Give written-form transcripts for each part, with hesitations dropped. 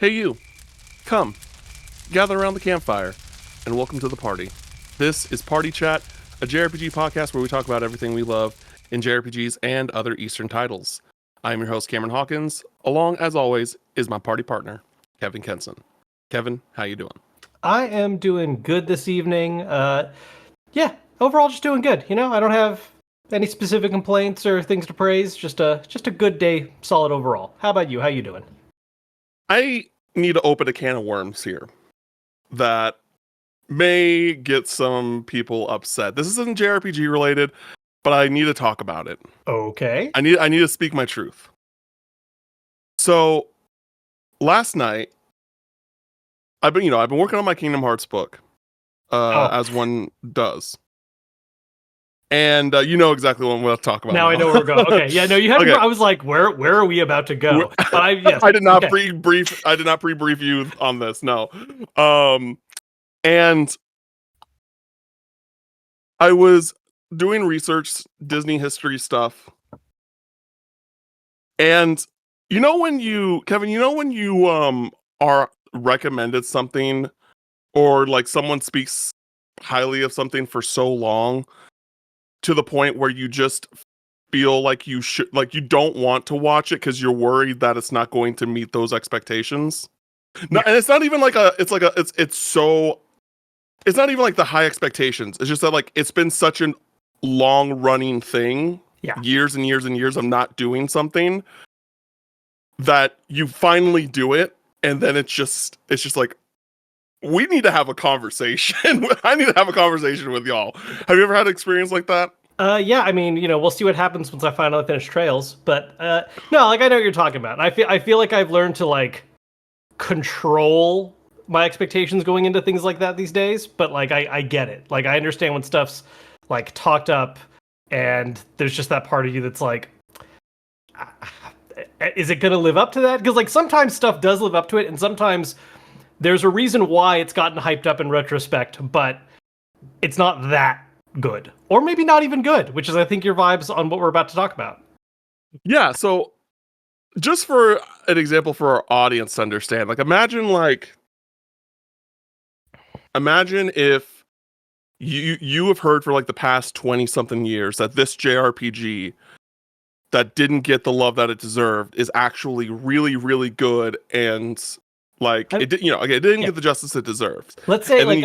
Hey you, come, gather around the campfire, and welcome to the party. This is Party Chat, a JRPG podcast where we talk about everything we love in JRPGs and other Eastern titles. I am your host, Cameron Hawkins. Along, as always, is my party partner, Kevin Kenson. Kevin, how you doing? I am doing good this evening. Yeah, overall just doing good. I don't have any specific complaints or things to praise. Just a good day, solid overall. How about you? How you doing? I need to open a can of worms here that may get some people upset. This isn't JRPG related, but I need to talk about it. Okay. I need to speak my truth. So last night, I've been working on my Kingdom Hearts book, as one does, and you know exactly what I'm going to talk about. Now I know where we're going. Okay, yeah, no, you had. Okay. I was like, where are we about to go? But yes, I did not okay. pre-brief. I did not pre-brief you on this. No, and I was doing research, Disney history stuff, and Kevin, when you are recommended something, or like someone speaks highly of something for so long to the point where you just feel like you don't want to watch it because you're worried that it's not going to meet those expectations. No, Yeah. and it's not even like it's not even like the high expectations. It's just that like it's been such a long running thing, Yeah. years and years and years of not doing something, that you finally do it, and then it's just like, we need to have a conversation. I need to have a conversation with y'all. Have you ever had an experience like that? Yeah, I mean, we'll see what happens once I finally finish Trails. But no, like I know what you're talking about. I feel like I've learned to like control my expectations going into things like that these days. But like I get it. Like I understand when stuff's like talked up, and there's just that part of you that's like, is it going to live up to that? Because like sometimes stuff does live up to it, and sometimes there's a reason why it's gotten hyped up in retrospect, but it's not that good, or maybe not even good, which is I think your vibes on what we're about to talk about. Yeah. So just for an example for our audience to understand, like imagine if you have heard for like the past 20 something years that this JRPG that didn't get the love that it deserved is actually really, really good, and like it did, it didn't get the justice it deserved. Let's say And then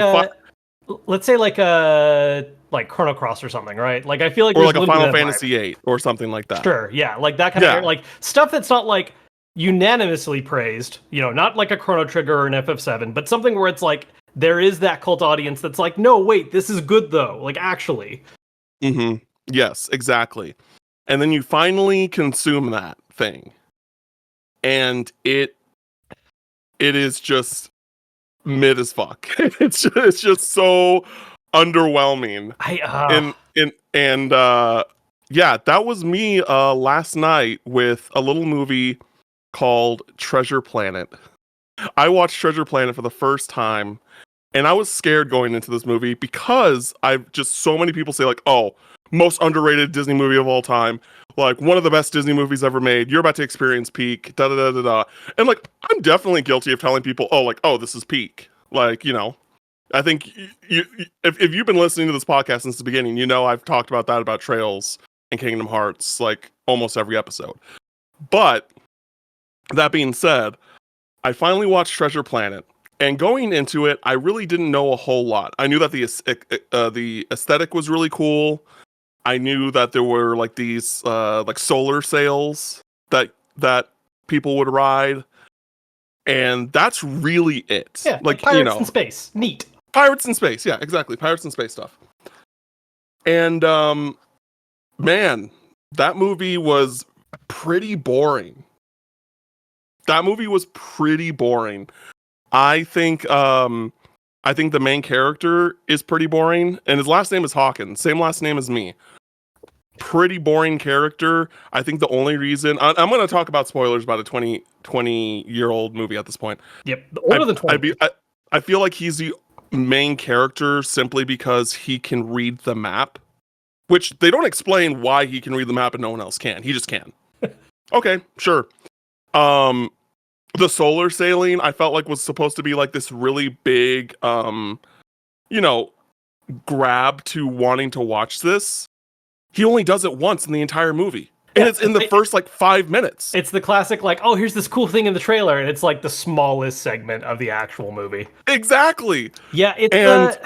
like Chrono Cross or something, right? Like I feel like or there's like a going to be Final that Fantasy vibe. VIII or something like that. Sure, yeah, like that kind of like stuff that's not like unanimously praised, not like a Chrono Trigger or an FF7, but something where it's like there is that cult audience that's like, no, wait, this is good though, like actually. Mm-hmm. Yes, exactly. And then you finally consume that thing, and it is just mid as fuck. It's just so underwhelming. Yeah, that was me last night with a little movie called Treasure Planet. I watched Treasure Planet for the first time, and I was scared going into this movie because I've just so many people say like, "Oh, most underrated Disney movie of all time, like one of the best Disney movies ever made. You're about to experience peak." Da da da da da. And like, I'm definitely guilty of telling people, "Oh, this is peak." Like, I think if you've been listening to this podcast since the beginning, I've talked about that about Trails and Kingdom Hearts like almost every episode. But that being said, I finally watched Treasure Planet, and going into it, I really didn't know a whole lot. I knew that the aesthetic was really cool. I knew that there were like these like solar sails that people would ride, and that's really it. Yeah, like pirates in space, neat. Pirates in space, yeah, exactly, pirates in space stuff. And man, that movie was pretty boring. I think the main character is pretty boring, and his last name is Hawkins, same last name as me. Pretty boring character. I think the only reason I'm going to talk about spoilers about a 20-year-old movie at this point. Yep, older than 20. I feel like he's the main character simply because he can read the map, which they don't explain why he can read the map and no one else can. He just can. Okay, sure. the solar sailing, I felt like was supposed to be like this really big, you know, grab to wanting to watch this. He only does it once in the entire movie. And it's in the first like 5 minutes. It's the classic, like, oh, here's this cool thing in the trailer, and it's like the smallest segment of the actual movie. Exactly. Yeah, it's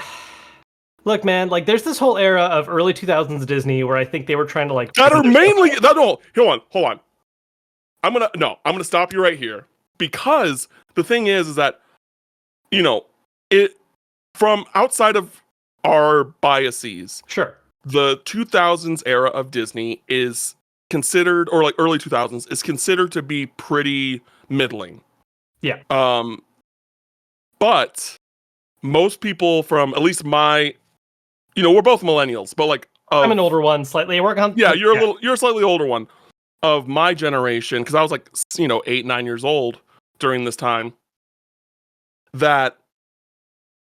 look, man, like there's this whole era of early 2000s Disney where I think they were trying to like that are mainly no, hold on. I'm gonna stop you right here because the thing is that it from outside of our biases, sure, the 2000s era of Disney is considered, or like early 2000s is considered to be pretty middling. Yeah. But most people from at least my, we're both millennials, but like I'm an older one, slightly. I work on. Yeah, you're a slightly older one of my generation because I was like 8-9 years old during this time. That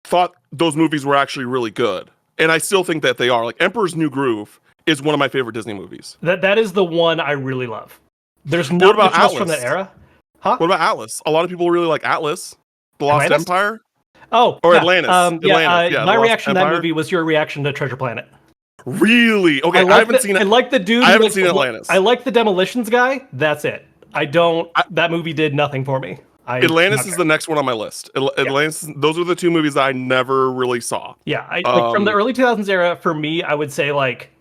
thought those movies were actually really good, and I still think that they are. Like Emperor's New Groove is one of my favorite Disney movies. That is the one I really love. There's not much else from that era. Huh? What about Atlas? A lot of people really like Atlas, The Lost Empire. Oh, or Atlantis. My reaction to that movie was your reaction to Treasure Planet. Really? Okay, I haven't seen it. I like the dude. I haven't seen Atlantis. I like the Demolitions guy. That's it. That movie did nothing for me. Atlantis is the next one on my list. Atlantis. Yeah. Those are the two movies that I never really saw. Yeah, like from the early 2000s era, for me, I would say like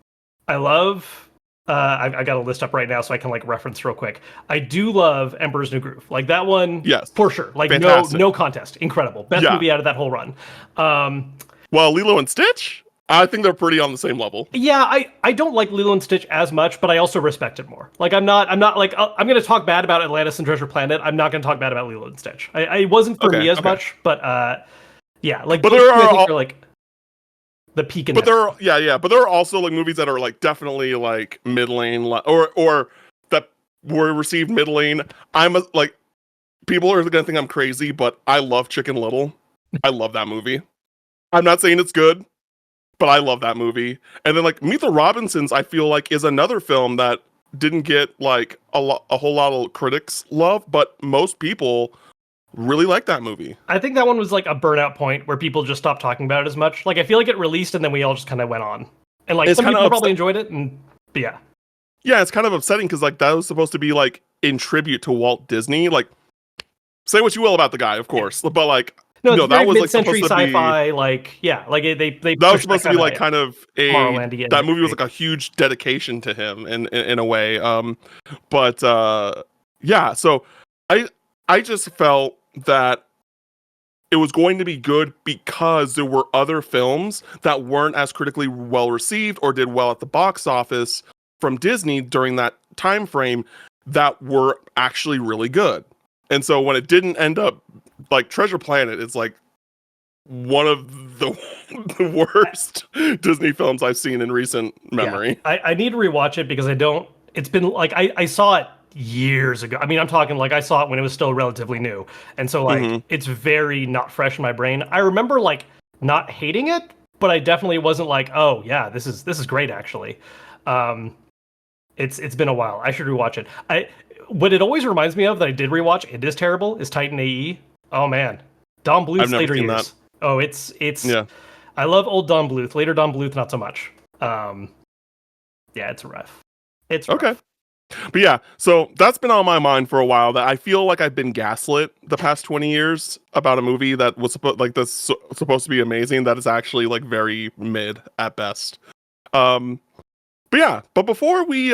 I love. I got a list up right now so I can like reference real quick. I do love Emperor's New Groove. Like that one, yes, for sure. Like no contest. Incredible. Best movie out of that whole run. Well, Lilo and Stitch, I think they're pretty on the same level. Yeah, I don't like Lilo and Stitch as much, but I also respect it more. Like I'm not like I'm going to talk bad about Atlantis and Treasure Planet. I'm not going to talk bad about Lilo and Stitch. It wasn't for me as much, but yeah, like but there are like the peak in but there are but there are also like movies that are like definitely like middling or that were received middling. Like people are gonna think I'm crazy, but I love Chicken Little. I love that movie. I'm not saying it's good, but I love that movie. And then like Meet the Robinsons, I feel like is another film that didn't get like a whole lot of critics love, but most people really like that movie. I think that one was like a burnout point where people just stopped talking about it as much. Like I feel like it released and then we all just kind of went on. And like some people probably enjoyed it, but yeah. Yeah, it's kind of upsetting because like that was supposed to be like in tribute to Walt Disney. Like, say what you will about the guy, of course, but like no, that was like mid-century sci-fi. Like yeah, like they that was supposed to be like kind of that movie was like a huge dedication to him in a way. But yeah, so I just felt that it was going to be good because there were other films that weren't as critically well received or did well at the box office from Disney during that time frame that were actually really good. And so when it didn't end up like Treasure Planet, it's like one of the worst Disney films I've seen in recent memory. Yeah, I need to rewatch it because it's been like I saw it years ago. I mean, I'm talking like I saw it when it was still relatively new. And so like it's very not fresh in my brain. I remember like not hating it, but I definitely wasn't like, "Oh, yeah, this is great actually." It's been a while. I should rewatch it. What it always reminds me of that I did rewatch, it is terrible, is Titan AE. Oh man. Don Bluth's later years. That. Oh, it's yeah. I love old Don Bluth. Later Don Bluth not so much. Yeah, it's rough. It's rough. Okay. But yeah, so that's been on my mind for a while. That I feel like I've been gaslit the past 20 years about a movie that was supposed to be amazing. That is actually like very mid at best. But yeah, but before we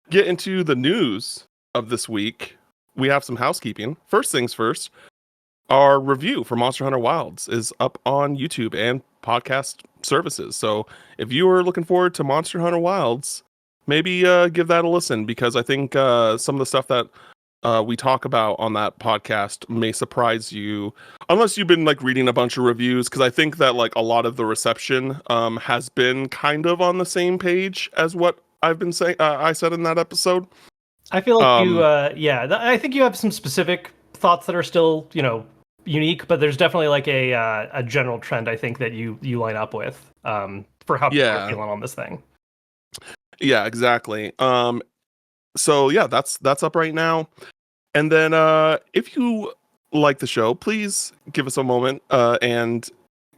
get into the news of this week, we have some housekeeping. First things first, our review for Monster Hunter Wilds is up on YouTube and podcast services. So if you are looking forward to Monster Hunter Wilds, maybe give that a listen, because I think some of the stuff that we talk about on that podcast may surprise you, unless you've been like reading a bunch of reviews, because I think that like a lot of the reception has been kind of on the same page as what I've been saying. I said in that episode. I feel like I think you have some specific thoughts that are still unique, but there's definitely like a general trend I think that you line up with for how people are feeling on this thing. Yeah, exactly. So yeah, that's up right now. And then if you like the show, please give us a moment and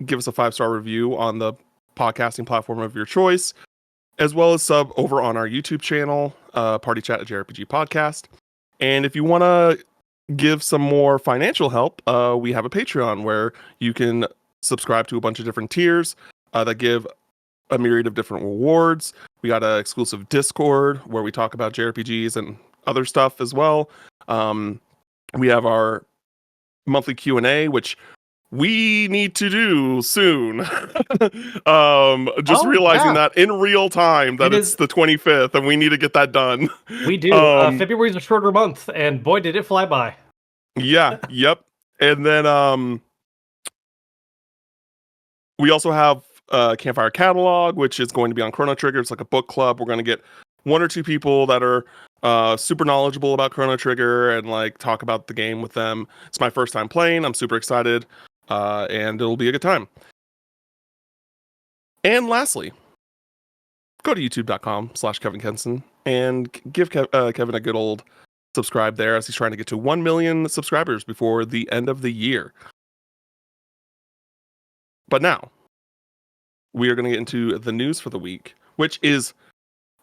give us a 5-star review on the podcasting platform of your choice, as well as sub over on our YouTube channel, Party Chat at JRPG Podcast. And if you want to give some more financial help, we have a Patreon where you can subscribe to a bunch of different tiers that give a myriad of different rewards. We got an exclusive Discord where we talk about JRPGs and other stuff as well. We have our monthly Q&A, which we need to do soon. Realizing that in real time that it's the 25th and we need to get that done. We do. February's a shorter month, and boy, did it fly by. Yeah, yep. And then we also have Campfire Catalog, which is going to be on Chrono Trigger. It's like a book club. We're going to get 1 or 2 people that are super knowledgeable about Chrono Trigger and like talk about the game with them. It's my first time playing. I'm super excited, and it'll be a good time. And lastly, go to youtube.com/Kevin Kenson and give Kevin a good old subscribe there, as he's trying to get to 1 million subscribers before the end of the year. But now, we are going to get into the news for the week, which is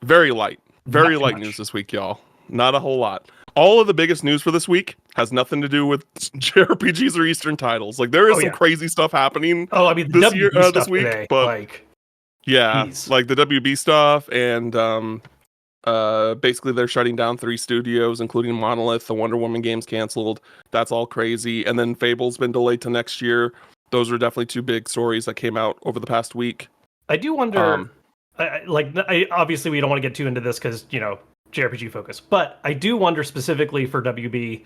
very light. Very light news this week, y'all. Not a whole lot. All of the biggest news for this week has nothing to do with JRPGs or Eastern titles. Like, there is some crazy stuff happening this year, this week, today, but like, like the WB stuff, and basically they're shutting down 3 studios, including Monolith. The Wonder Woman game's canceled. That's all crazy. And then Fable's been delayed to next year. Those are definitely 2 big stories that came out over the past week. I do wonder, obviously we don't want to get too into this because, you know, JRPG focus, but I do wonder specifically for WB,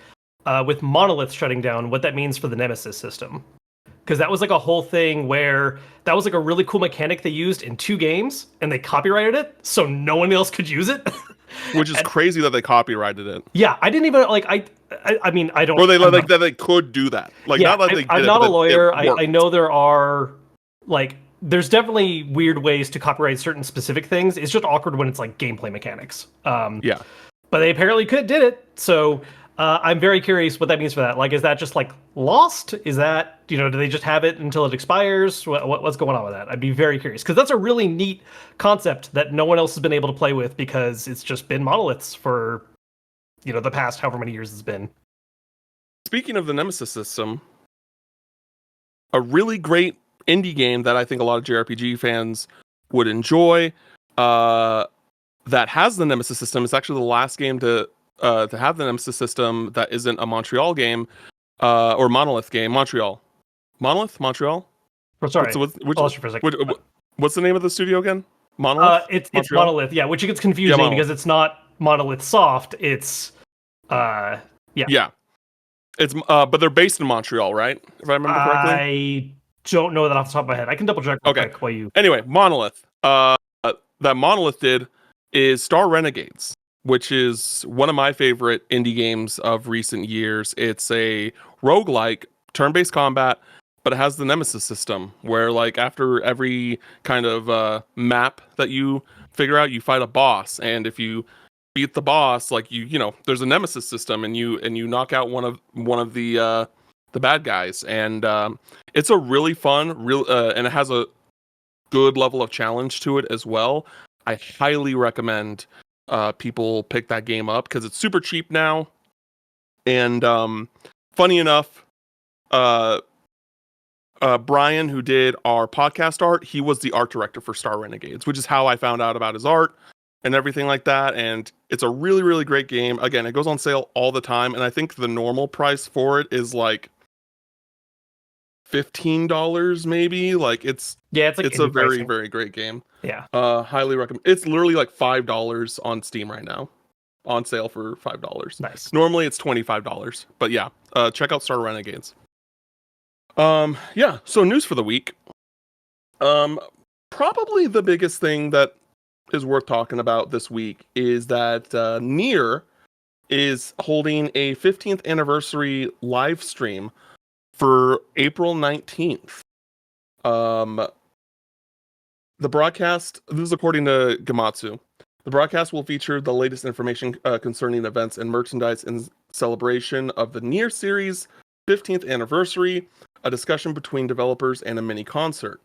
with Monolith shutting down, what that means for the Nemesis system. Because that was like a whole thing where that was like a really cool mechanic they used in 2 games, and they copyrighted it, so no one else could use it. Which is crazy that they copyrighted it. Yeah, I didn't even like. I mean, I don't. Or that they could do that. Like, not that they did. I'm not a lawyer. I know there are there's definitely weird ways to copyright certain specific things. It's just awkward when it's like gameplay mechanics. Yeah. But they apparently did it. So I'm very curious what that means for that. Like, is that just like lost? Is that, you know, do they just have it until it expires? What's going on with that? I'd be very curious, because that's a really neat concept that no one else has been able to play with, because it's just been monoliths for, you know, the past however many years it's been. Speaking of the Nemesis system, a really great indie game that I think a lot of JRPG fans would enjoy, that has the Nemesis system. It's actually the last game to have the Nemesis system that isn't a Montreal game, or Monolith game. Montreal. Montreal? Oh, sorry. What's the name of the studio again? Monolith? It's Monolith, yeah, which gets confusing because it's not Monolith Soft, it's Yeah. It's but they're based in Montreal, right? If I remember correctly. I don't know that off the top of my head. I can double check real quick while you. Anyway, Monolith. That Monolith did is Star Renegades, which is one of my favorite indie games of recent years. It's a roguelike, turn-based combat, but it has the Nemesis system, where like after every kind of map that you figure out, you fight a boss, and if you beat the boss, like you know, there's a Nemesis system, and you knock out one of the bad guys, and it's a really fun, and it has a good level of challenge to it as well. I highly recommend people pick that game up because it's super cheap now. And funny enough, Bryan, who did our podcast art, he was the art director for Star Renegades, which is how I found out about his art and everything like that. And it's a really, really great game. Again, it goes on sale all the time, and I think the normal price for it is like $15 maybe. Like it's a very, very great game. Yeah. Highly recommend. It's literally like $5 on Steam right now, on sale for $5. Nice. Normally it's $25, but yeah, check out Star Renegades. Yeah, so news for the week. Probably the biggest thing that is worth talking about this week is that NieR is holding a 15th anniversary live stream for April 19th. The broadcast, this is according to Gematsu, the broadcast will feature the latest information concerning events and merchandise celebration of the NieR series' 15th anniversary, a discussion between developers, and a mini concert.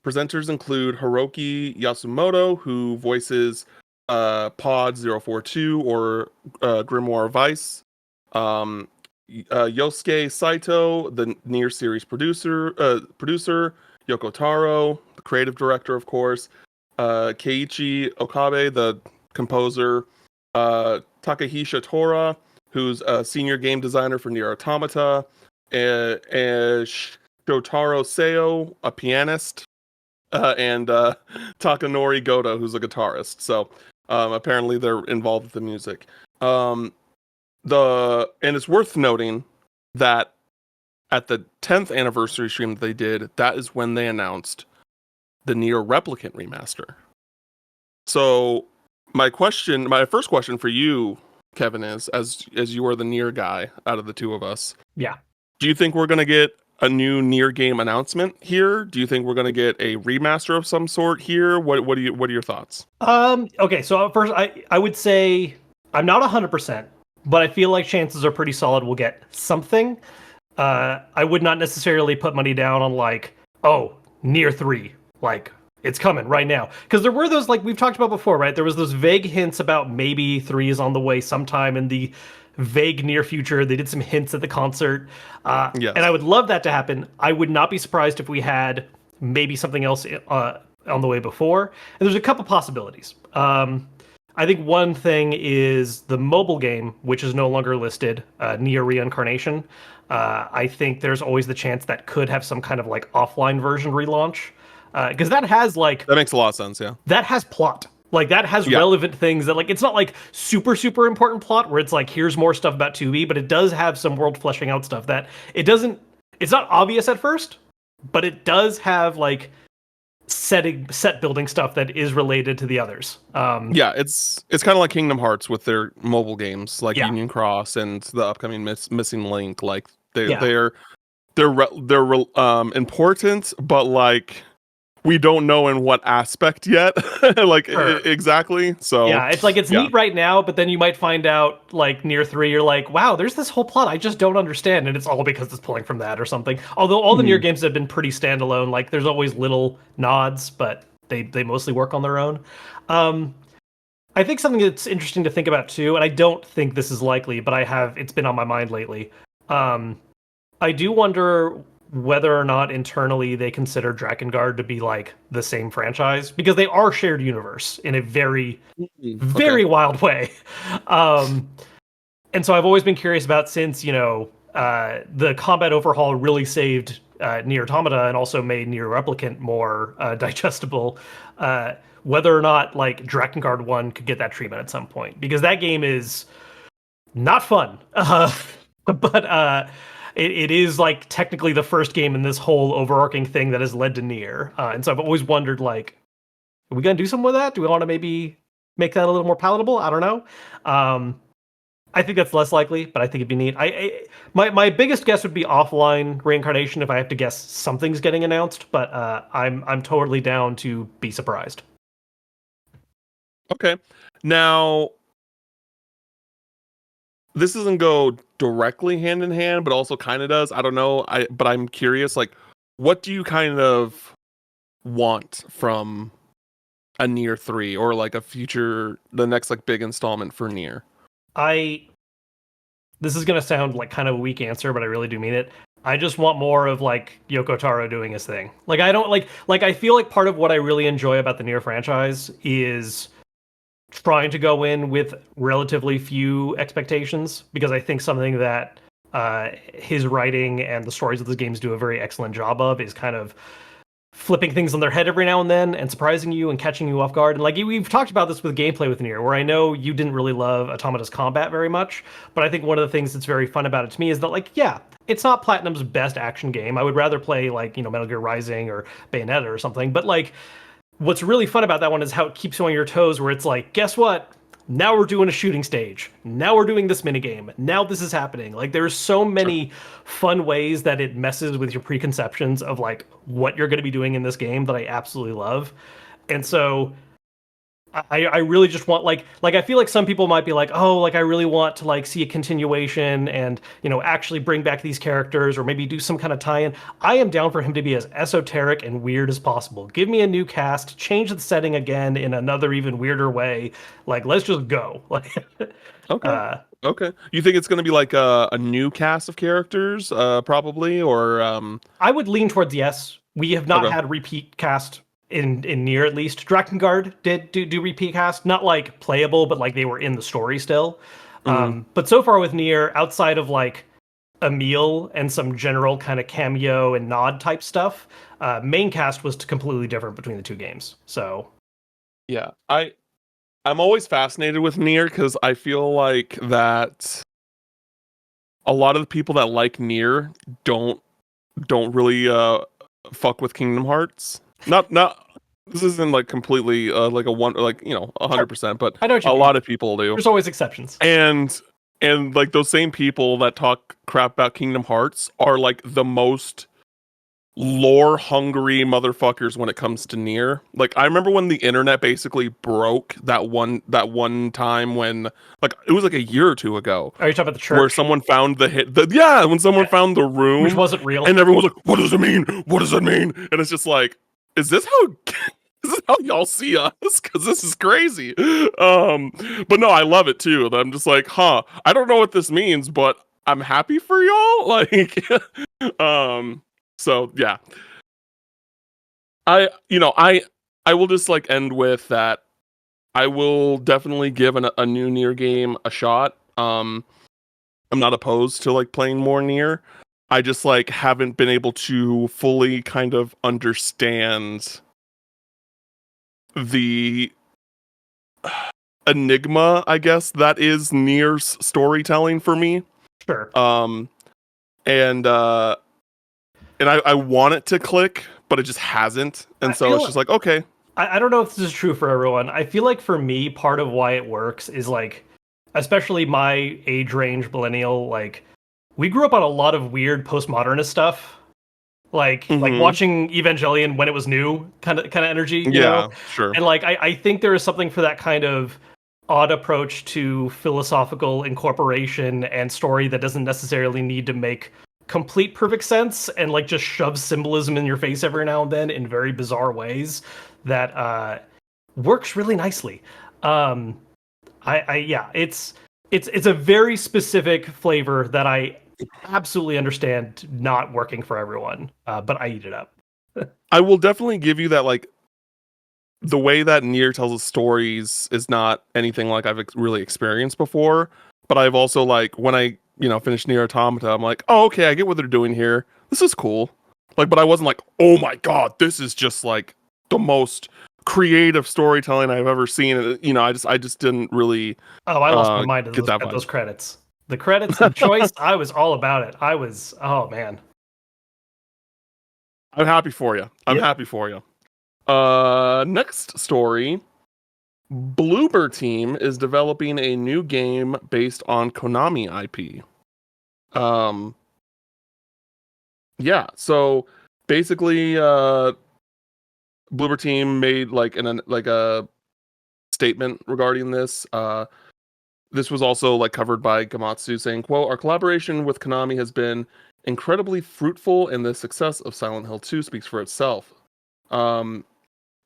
Presenters include Hiroki Yasumoto, who voices Pod 042 or Grimoire Vice, Yosuke Saito, the NieR series producer, Yoko Taro, the creative director, of course, Keiichi Okabe, the composer, Takahisa Tora, who's a senior game designer for NieR Automata, Shotaro Seo, a pianist, and Takanori Goto, who's a guitarist. So apparently they're involved with the music. And it's worth noting that at the 10th anniversary stream that they did, that is when they announced the NieR Replicant remaster. So my first question for you, Kevin, is as you are the NieR guy out of the two of us. Yeah. Do you think we're gonna get a new NieR game announcement here? Do you think we're gonna get a remaster of some sort here? What are your thoughts? Okay, so first I would say I'm not 100%, but I feel like chances are pretty solid we'll get something. I would not necessarily put money down on like, oh, NieR 3, like it's coming right now. Because there were those, like we've talked about before, right? There was those vague hints about maybe 3 is on the way sometime in the vague near future. They did some hints at the concert. Yes. And I would love that to happen. I would not be surprised if we had maybe something else on the way before. And there's a couple possibilities. I think one thing is the mobile game, which is no longer listed, NieR Reincarnation. I think there's always the chance that could have some kind of like offline version relaunch. Because that has like... That makes a lot of sense, yeah. That has plot. Like, that has relevant things that, like, it's not like super, super important plot where it's like, here's more stuff about 2B, but it does have some world fleshing out stuff that it's not obvious at first, but it does have, like, set building stuff that is related to the others. It's kind of like Kingdom Hearts with their mobile games, like Union Cross and the upcoming Missing Link. Like, they're important, but, like, we don't know in what aspect yet, like exactly. So yeah, it's like it's neat right now, but then you might find out like NieR 3, you're like, wow, there's this whole plot I just don't understand, and it's all because it's pulling from that or something. Although all the NieR games have been pretty standalone, like there's always little nods, but they mostly work on their own. I think something that's interesting to think about too, and I don't think this is likely, but it's been on my mind lately. I do wonder whether or not internally they consider Drakengard to be like the same franchise, because they are shared universe in a very, very wild way. And so I've always been curious about, since, the combat overhaul really saved NieR Automata and also made NieR Replicant more digestible, whether or not like Drakengard 1 could get that treatment at some point, because that game is not fun. But it is like technically the first game in this whole overarching thing that has led to NieR. And so I've always wondered, like, are we going to do something with that? Do we want to maybe make that a little more palatable? I don't know. I think that's less likely, but I think it'd be neat. My biggest guess would be offline reincarnation if I have to guess something's getting announced, but I'm totally down to be surprised. Okay. Now, this doesn't go directly hand in hand, but also kind of does. I don't know. But I'm curious, like, what do you kind of want from a NieR 3 or like the next like big installment for NieR? This is gonna sound like kind of a weak answer, but I really do mean it. I just want more of like Yoko Taro doing his thing. Like, I don't like I feel like part of what I really enjoy about the NieR franchise is trying to go in with relatively few expectations, because I think something that his writing and the stories of the games do a very excellent job of is kind of flipping things on their head every now and then and surprising you and catching you off guard. And like we've talked about this with gameplay with NieR, where I know you didn't really love Automata's combat very much, but I think one of the things that's very fun about it to me is that, like, yeah, it's not Platinum's best action game. I would rather play like, Metal Gear Rising or Bayonetta or something, but like, what's really fun about that one is how it keeps you on your toes, where it's like, guess what? Now we're doing a shooting stage. Now we're doing this minigame. Now this is happening. Like, there's so many fun ways that it messes with your preconceptions of like what you're going to be doing in this game that I absolutely love. And so I really just want like I feel like some people might be like, oh, like I really want to like see a continuation and actually bring back these characters or maybe do some kind of tie-in. I am down for him to be as esoteric and weird as possible. Give me a new cast, change the setting again in another even weirder way. Like let's just go. Like Okay. Okay. You think it's going to be like a new cast of characters, probably, or I would lean towards yes. We have not okay. had repeat cast in NieR at least. Drakengard did do repeat cast, not like playable, but like they were in the story still. Mhm. But so far with NieR, outside of like Emil and some general kind of cameo and nod type stuff, main cast was completely different between the two games. So Yeah. I'm always fascinated with NieR because I feel like that a lot of the people that like NieR don't really fuck with Kingdom Hearts. Not this isn't like completely like a one like 100%, but I know what you a mean. lot of people do. There's always exceptions. And like those same people that talk crap about Kingdom Hearts are like the most lore hungry motherfuckers when it comes to NieR. Like I remember when the internet basically broke that one time when like it was like a year or two ago Are you talking about the where church? someone found yeah, when someone Yeah, found the which room wasn't real. and everyone was like, what does it mean? What does it mean? And it's just like, is this how this is how y'all see us? Because this is crazy. But no, I love it too. I'm just like, I don't know what this means, but I'm happy for y'all. Like, um, so yeah, I will just like end with that. I will definitely give a new NieR game a shot. I'm not opposed to like playing more NieR. I just like haven't been able to fully kind of understand the enigma, I guess, that is NieR's storytelling for me. Sure. Um and I want it to click, but it just hasn't. I And so it's feel just like, okay. I don't know if this is true for everyone. I feel like for me, part of why it works is like, especially my age range, millennial, like we grew up on a lot of weird postmodernist stuff. Like Mhm. watching Evangelion when it was new, kind of energy. Yeah, sure. And like I think there is something for that kind of odd approach to philosophical incorporation and story that doesn't necessarily need to make complete perfect sense and like just shove symbolism in your face every now and then in very bizarre ways that works really nicely. Um, I yeah, it's a very specific flavor that I absolutely understand not working for everyone, but I eat it up. I will definitely give you that like the way that NieR tells its stories is not anything like I've really experienced before. But I've also like when I finished NieR Automata, I'm like, oh okay, I get what they're doing here. This is cool. Like, but I wasn't like, oh my god, this is just like the most creative storytelling I've ever seen. I just didn't really Oh, I lost my mind get that at vibe. those credits. The credits and choice, I was all about it. Oh man. I'm happy for you. I'm Yep. happy for you. Next story. Bloober Team is developing a new game based on Konami IP. Um, yeah, so basically, Bloober Team made like a statement regarding this. This was also like covered by Gamatsu saying, "quote Our collaboration with Konami has been incredibly fruitful, and the success of Silent Hill 2 speaks for itself. Um,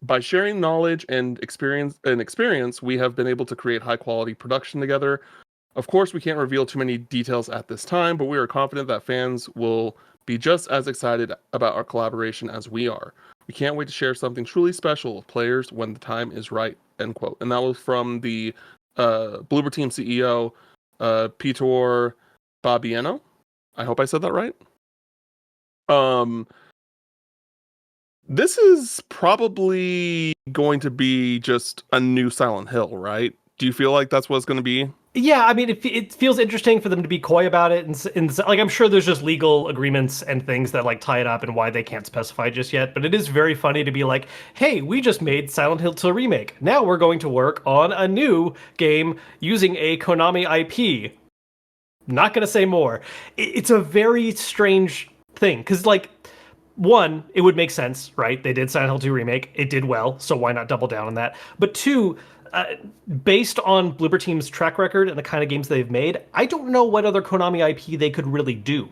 by sharing knowledge and experience, we have been able to create high quality production together. Of course, we can't reveal too many details at this time, but we are confident that fans will be just as excited about our collaboration as we are. We can't wait to share something truly special with players when the time is right." End quote. And that was from the Bloober Team CEO, Pitor Fabiano. I hope I said that right. Um, this is probably going to be just a new Silent Hill, right? Do you feel like that's what it's going to be? Yeah, I mean, it feels interesting for them to be coy about it, and like I'm sure there's just legal agreements and things that like tie it up and why they can't specify just yet. But it is very funny to be like, "Hey, we just made Silent Hill 2 remake. Now we're going to work on a new game using a Konami IP." Not gonna say more. It's a very strange thing because like it would make sense, right? They did Silent Hill 2 remake. It did well, so why not double down on that? But two, based on Bloober Team's track record and the kind of games they've made, I don't know what other Konami IP they could really do.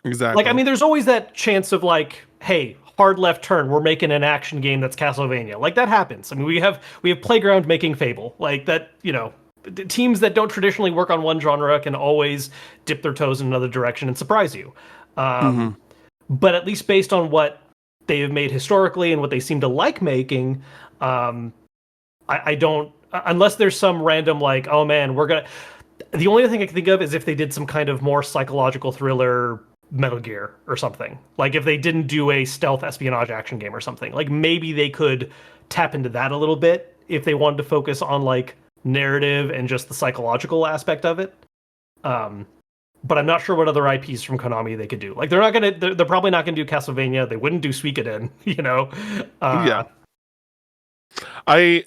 Exactly. Like, I mean, there's always that chance of like, hey, hard left turn, we're making an action game that's Castlevania. Like that happens. I mean, we have Playground making Fable. Like that, you know, teams that don't traditionally work on one genre can always dip their toes in another direction and surprise you. But at least based on what they have made historically and what they seem to like making, I don't, unless there's some random like, oh man, we're gonna. The only thing I can think of is if they did some kind of more psychological thriller Metal Gear or something. Like if they didn't do a stealth espionage action game or something. Like maybe they could tap into that a little bit if they wanted to focus on like narrative and just the psychological aspect of it. But I'm not sure what other IPs from Konami they could do. Like they're probably not gonna do Castlevania. They wouldn't do Suikoden, you know. Yeah. I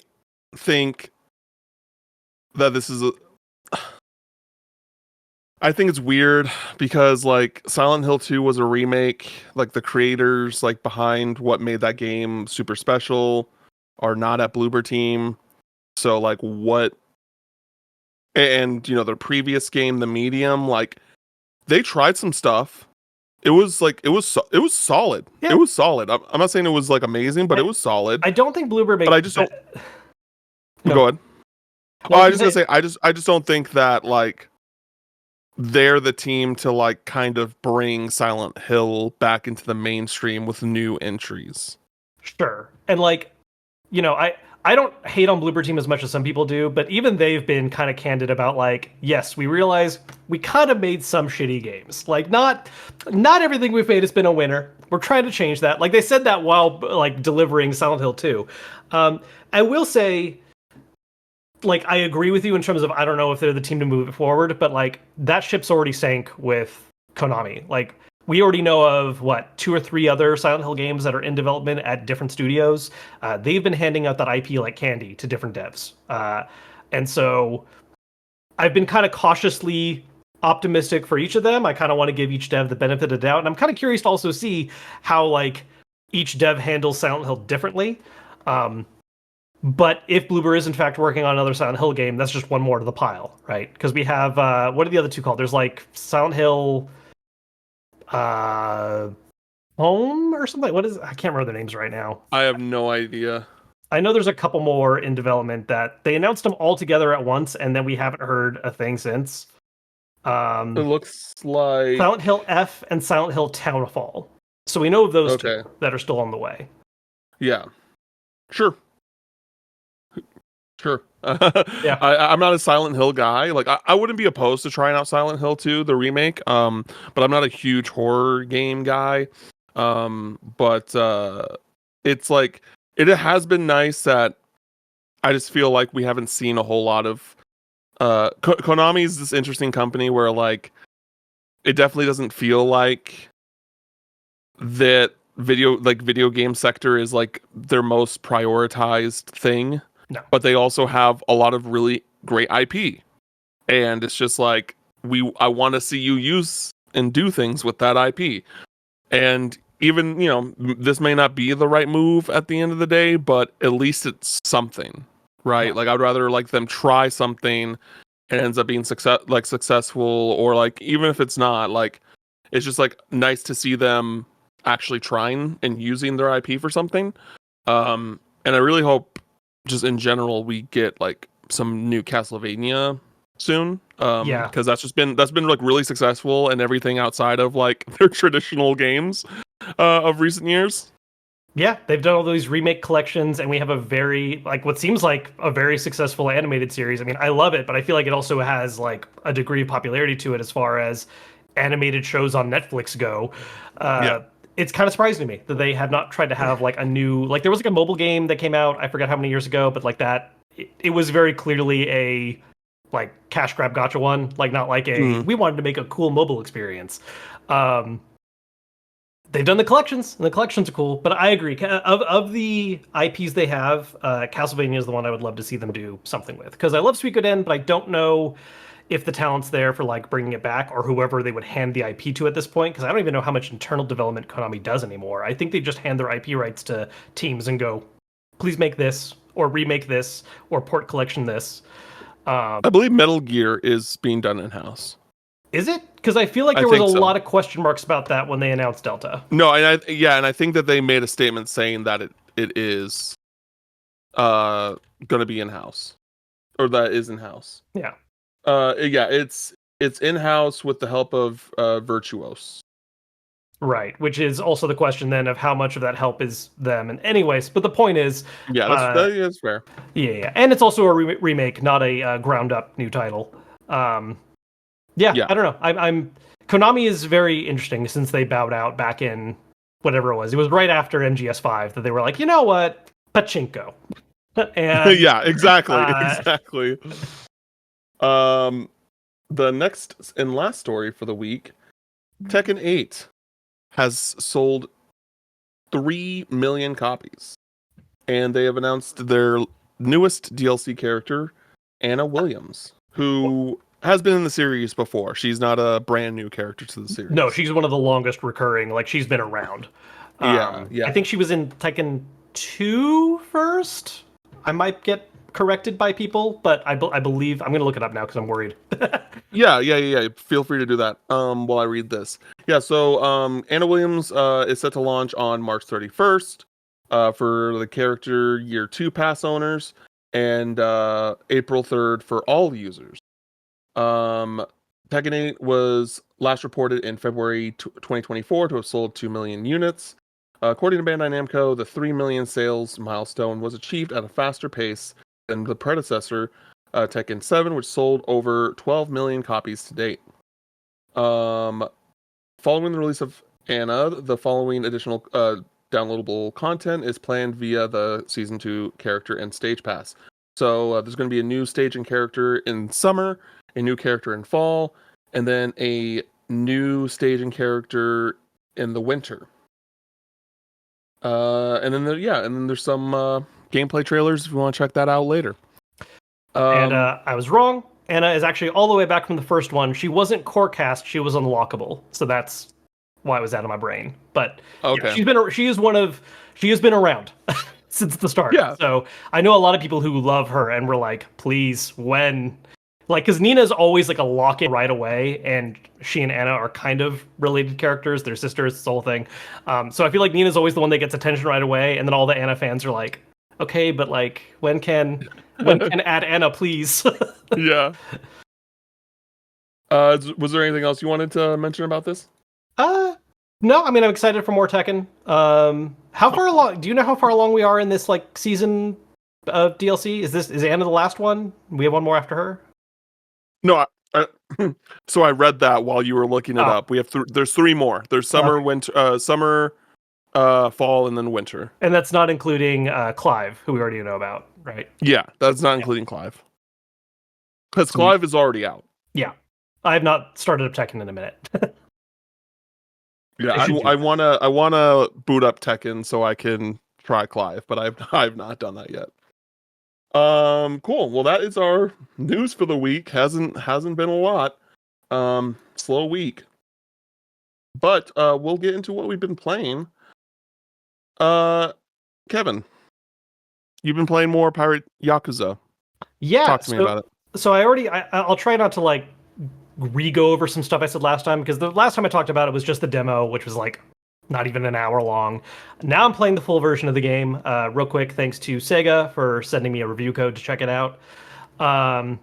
think that this is I think it's weird because like Silent Hill 2 was a remake, like the creators like behind what made that game super special are not at Bloober Team. So like what, and you know, the previous game, The Medium, like they tried some stuff. It was like it was solid. Yeah. It was solid. I'm not saying it was like amazing, but it was solid. I don't think Bloober makes. But I just don't. No. Go ahead. No, Oh, I was just gonna say I just don't think that like they're the team to like kind of bring Silent Hill back into the mainstream with new entries. Sure. And like, you know, I don't hate on Bloober Team as much as some people do, but even they've been kind of candid about like, yes, we realize we kind of made some shitty games. Like not everything we've made has been a winner. We're trying to change that. Like they said that while like delivering Silent Hill 2. I will say, like, I agree with you in terms of I don't know if they're the team to move it forward, but like that ship's already sank with Konami. Like we already know of what 2 or 3 other Silent Hill games that are in development at different studios. They've been handing out that IP like candy to different devs, and so I've been kind of cautiously optimistic for each of them. I kind of want to give each dev the benefit of the doubt, and I'm kind of curious to also see how like each dev handles Silent Hill differently. But if Bloober is in fact working on another Silent Hill game, that's just one more to the pile, right? Because we have what are the other 2 called? There's like Silent Hill Home or something. What is it? I can't remember their names right now. I have no idea. I know there's a couple more in development that they announced them all together at once, and then we haven't heard a thing since. It looks like Silent Hill F and Silent Hill Townfall. So we know of those 2 that are still on the way. Yeah. Sure. Yeah. I'm not a Silent Hill guy. Like I wouldn't be opposed to trying out Silent Hill 2, the remake. But I'm not a huge horror game guy. But it's like it has been nice that I just feel like we haven't seen a whole lot of Konami is this interesting company where like it definitely doesn't feel like that video game sector is like their most prioritized thing. No. But they also have a lot of really great IP. And it's just like I want to see you use and do things with that IP. And even, you know, this may not be the right move at the end of the day, but at least it's something, right? Yeah. Like I'd rather like them try something and ends up being successful, or like even if it's not, like it's just like nice to see them actually trying and using their IP for something. And I really hope just in general we get like some new Castlevania soon. Because that's been like really successful and everything outside of like their traditional games of recent years. Yeah, they've done all these remake collections, and we have a very like what seems like a very successful animated series. I mean, I love it, but I feel like it also has like a degree of popularity to it as far as animated shows on Netflix go. It's kind of surprising to me that they have not tried to have like a new, like there was like a mobile game that came out, I forget how many years ago, but like that, it was very clearly a like cash grab gotcha one, like not like we wanted to make a cool mobile experience. They've done the collections, and the collections are cool, but I agree. Of the IPs they have, Castlevania is the one I would love to see them do something with, because I love Suikoden, but I don't know if the talent's there for like bringing it back, or whoever they would hand the IP to at this point, because I don't even know how much internal development Konami does anymore. I think they just hand their IP rights to teams and go, please make this. or remake this, or port collection this. I believe Metal Gear is being done in-house. Is it? Because I feel like there was a lot of question marks about that when they announced Delta. No, and I think that they made a statement saying that it is going to be in-house, or that is in-house. Yeah. Yeah, it's in-house with the help of Virtuos. Right, which is also the question then of how much of that help is them. And anyways, but the point is, yeah, that's fair. Yeah, and it's also a remake, not a ground up new title. Yeah, I don't know. I'm Konami is very interesting since they bowed out back in whatever it was. It was right after MGS5 that they were like, you know what, pachinko. And yeah, exactly. The next and last story for the week, Tekken 8 has sold 3 million copies, and they have announced their newest DLC character, Anna Williams, who has been in the series before. She's not a brand new character to the series. No, she's one of the longest recurring. Like, she's been around. Yeah. I think she was in Tekken 2 first. I might get corrected by people, but I believe I'm going to look it up now because I'm worried. Yeah. Feel free to do that while I read this. Yeah, so Anna Williams is set to launch on March 31st for the character Year 2 pass owners, and April 3rd for all users. Tekken 8 was last reported in February 2024 to have sold 2 million units. According to Bandai Namco, the 3 million sales milestone was achieved at a faster pace than the predecessor, Tekken 7, which sold over 12 million copies to date. Following the release of Anna, the following additional downloadable content is planned via the Season 2 character and stage pass. So there's going to be a new stage and character in summer, a new character in fall, and then a new stage and character in the winter. And then there's some gameplay trailers if you want to check that out later. And I was wrong. Anna is actually all the way back from the first one. She wasn't core cast; she was unlockable. So that's why it was out of my brain. But okay, yeah, she has been around since the start. Yeah. So I know a lot of people who love her and were like, please, when? Like, because Nina's always like a lock-in right away, and she and Anna are kind of related characters. They're sisters, this whole thing. So I feel like Nina's always the one that gets attention right away, and then all the Anna fans are like, okay, but like, when can add Anna, please? Yeah. Was there anything else you wanted to mention about this? No, I mean, I'm excited for more Tekken. How far along? Do you know how far along we are in this like season of DLC? Is Anna the last one? We have one more after her. No, so I read that while you were looking it up. We have there's 3 more. There's summer, winter, summer, fall, and then winter. And that's not including Clive, who we already know about, right? Yeah, that's not including Clive. Because Clive is already out. Yeah, I have not started up Tekken in a minute. Yeah, I wanna boot up Tekken so I can try Clive, but I've not done that yet. Cool. Well, that is our news for the week. Hasn't been a lot. Slow week. But we'll get into what we've been playing. Kevin, you've been playing more Pirate Yakuza. Yeah. Talk to me about it. So I'll try not to like re-go over some stuff I said last time, because the last time I talked about it was just the demo, which was like not even an hour long. Now I'm playing the full version of the game. Real quick, thanks to Sega for sending me a review code to check it out. I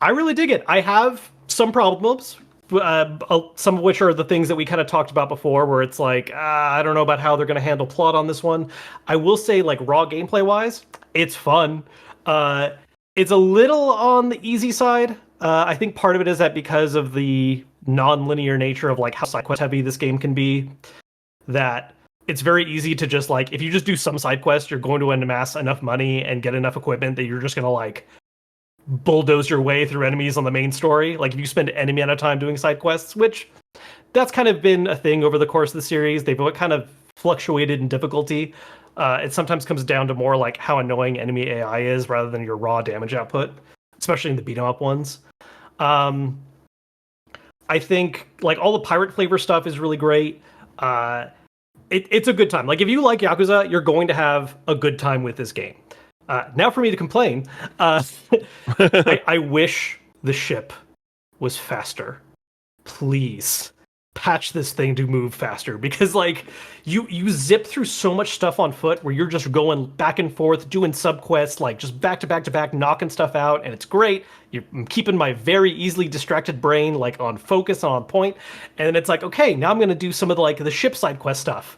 really dig it. I have some problems, some of which are the things that we kind of talked about before, where it's like, I don't know about how they're going to handle plot on this one. I will say, like, raw gameplay wise, it's fun. It's a little on the easy side. I think part of it is that because of the non-linear nature of like how side quest heavy this game can be, that it's very easy to just like, if you just do some side quest, you're going to amass enough money and get enough equipment that you're just going to like bulldoze your way through enemies on the main story. Like if you spend any amount of time doing side quests, which that's kind of been a thing over the course of the series. They've kind of fluctuated in difficulty. It sometimes comes down to more like how annoying enemy AI is rather than your raw damage output, especially in the beat 'em up ones. I think like all the pirate flavor stuff is really great. It's a good time. Like if you like Yakuza, you're going to have a good time with this game. Now for me to complain. I wish the ship was faster. Please patch this thing to move faster, because like you zip through so much stuff on foot where you're just going back and forth doing subquests, like just back to back to back, knocking stuff out, and it's great. I'm keeping my very easily distracted brain like on focus and on point, and then it's like, okay, now I'm gonna do some of the like the ship side quest stuff.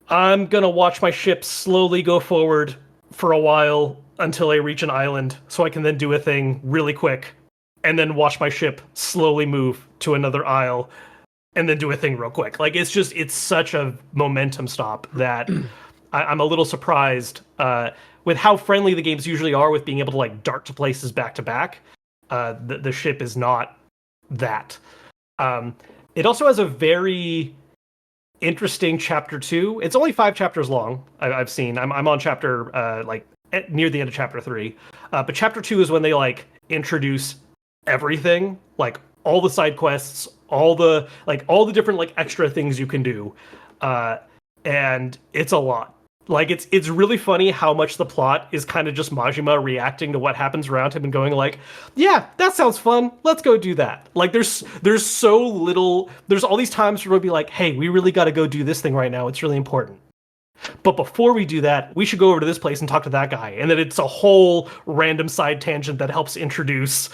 I'm gonna watch my ship slowly go forward for a while until I reach an island, so I can then do a thing really quick, and then watch my ship slowly move to another isle, and then do a thing real quick. Like it's such a momentum stop that I'm a little surprised with how friendly the games usually are with being able to like dart to places back to back. The ship is not that. It also has a very interesting chapter 2. It's only 5 chapters long. I've seen. I'm on chapter near the end of chapter 3. But chapter 2 is when they like introduce everything, like all the side quests, all the different like extra things you can do, and it's a lot. Like it's really funny how much the plot is kind of just Majima reacting to what happens around him and going like, yeah, that sounds fun, let's go do that. Like there's so little, there's all these times where we'll be like, hey, we really got to go do this thing right now, it's really important. But before we do that, we should go over to this place and talk to that guy. And then it's a whole random side tangent that helps introduce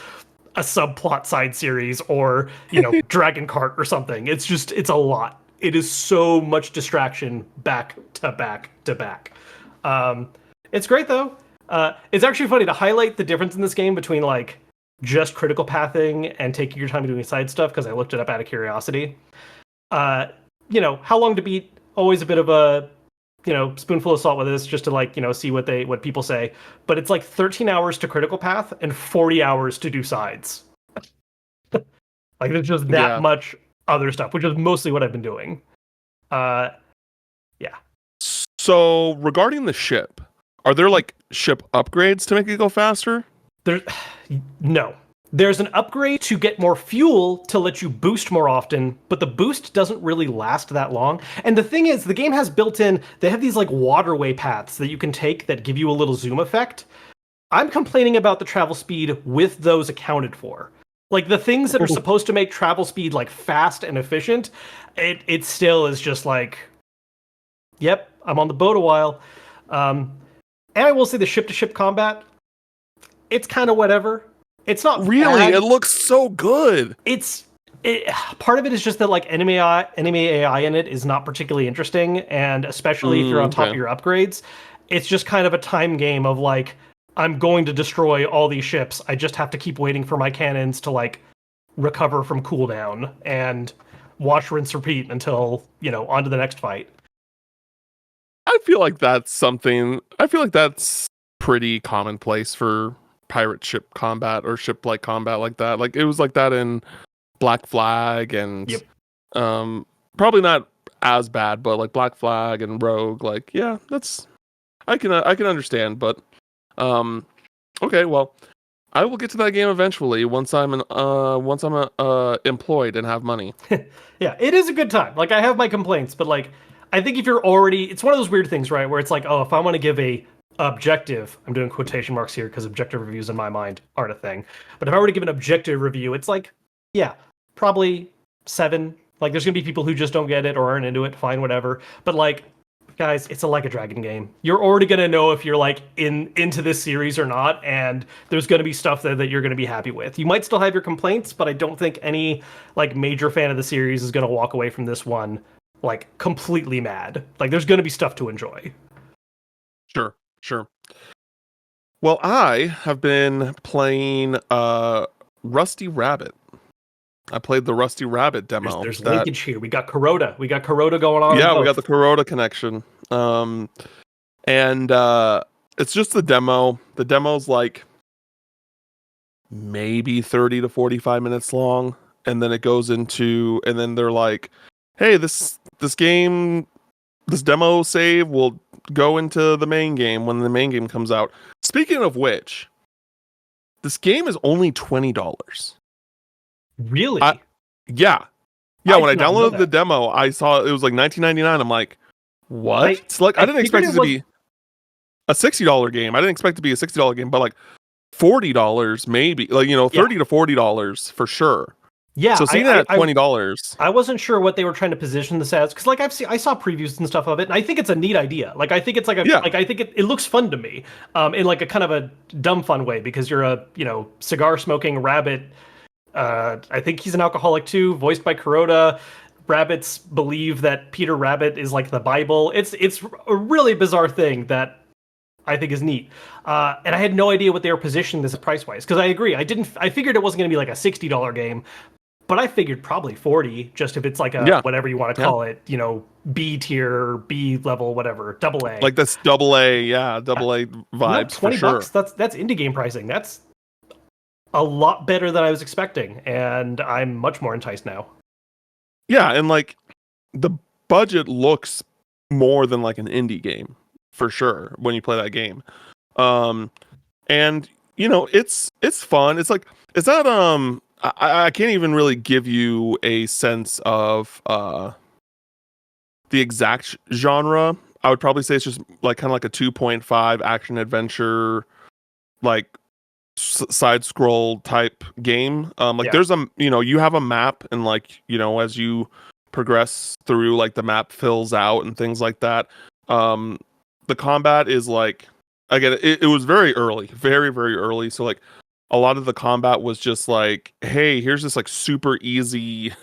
a subplot side series, or, you know, Dragon Cart or something. It's a lot. It is so much distraction back to back to back. It's great though. It's actually funny to highlight the difference in this game between like just critical pathing and taking your time doing side stuff, because I looked it up out of curiosity. You know, how long to beat, always a bit of a, you know, spoonful of salt with this, just to like, you know, see what people say. But it's like 13 hours to critical path and 40 hours to do sides. Like there's just that much other stuff, which is mostly what I've been doing. Yeah. So regarding the ship, are there like ship upgrades to make it go faster? No. There's an upgrade to get more fuel to let you boost more often, but the boost doesn't really last that long. And the thing is, the game has built-in, they have these like waterway paths that you can take that give you a little zoom effect. I'm complaining about the travel speed with those accounted for. Like the things that are supposed to make travel speed like fast and efficient, it still is just like, yep, I'm on the boat a while. And I will say the ship-to-ship combat, it's kind of whatever. It's not really bad. It looks so good. Part of it is just that like enemy AI in it is not particularly interesting, and especially if you're on top of your upgrades, it's just kind of a time game of like, I'm going to destroy all these ships. I just have to keep waiting for my cannons to like recover from cooldown and watch, rinse, repeat until, you know, on to the next fight. I feel like that's pretty commonplace for pirate ship combat or ship like combat like that. Like it was like that in Black Flag and probably not as bad, but like Black Flag and Rogue, like yeah, that's I can understand, but okay, well, I will get to that game eventually once I'm employed and have money. Yeah, it is a good time. Like I have my complaints, but like I think if you're already, it's one of those weird things, right, where it's like, oh, if I want to give a objective, I'm doing quotation marks here because objective reviews in my mind aren't a thing, but if I were to give an objective review, it's like, yeah, probably 7. Like there's gonna be people who just don't get it or aren't into it, fine, whatever. But like, guys, it's a Like a Dragon game. You're already gonna know if you're like into this series or not, and there's gonna be stuff there that you're gonna be happy with. You might still have your complaints, but I don't think any like major fan of the series is gonna walk away from this one like completely mad. Like there's gonna be stuff to enjoy. Sure. Well, I have been playing Rusty Rabbit. I played the Rusty Rabbit demo. There's linkage here. We got Kuroda going on. Yeah, we got the Kuroda connection. And it's just the demo. The demo's like maybe 30 to 45 minutes long, and then it goes into, and then they're like, hey, this demo save will go into the main game when the main game comes out. Speaking of which, this game is only $20. Really? Yeah. When I downloaded the demo, I saw it was like $19.99. I'm like, what? I didn't expect it to be. a $60 game. I didn't expect it to be a $60 game, but like $40 maybe, like, you know, $30 to $40 for sure. Yeah, So seeing it at $20, I wasn't sure what they were trying to position this as, because like I saw previews and stuff of it, and I think it's a neat idea. Like I think it's like yeah, I think it looks fun to me, in like a kind of a dumb fun way, because you're a cigar smoking rabbit. I think he's an alcoholic too, voiced by Kuroda. Rabbits believe that Peter Rabbit is like the Bible. It's a really bizarre thing that I think is neat. And I had no idea what they were positioning this price wise, because I agree. I figured it wasn't going to be like a $60 game, but I figured probably 40, just if it's like a whatever you want to call it, B tier, B level, whatever, double A. like this double A vibes for sure. $20. That's indie game pricing. That's a lot better than I was expecting, and I'm much more enticed now. Yeah, and like the budget looks more than like an indie game for sure when you play that game. And it's fun. It's like, is that I can't even really give you a sense of the exact genre. I would probably say it's just like kind of like a 2.5 action adventure, like side scroll type game. There's you have a map, and like, as you progress through, like the map fills out and things like that. The combat is like, again, it was very early, very, very early. So like a lot of the combat was just like, hey, here's this like super easy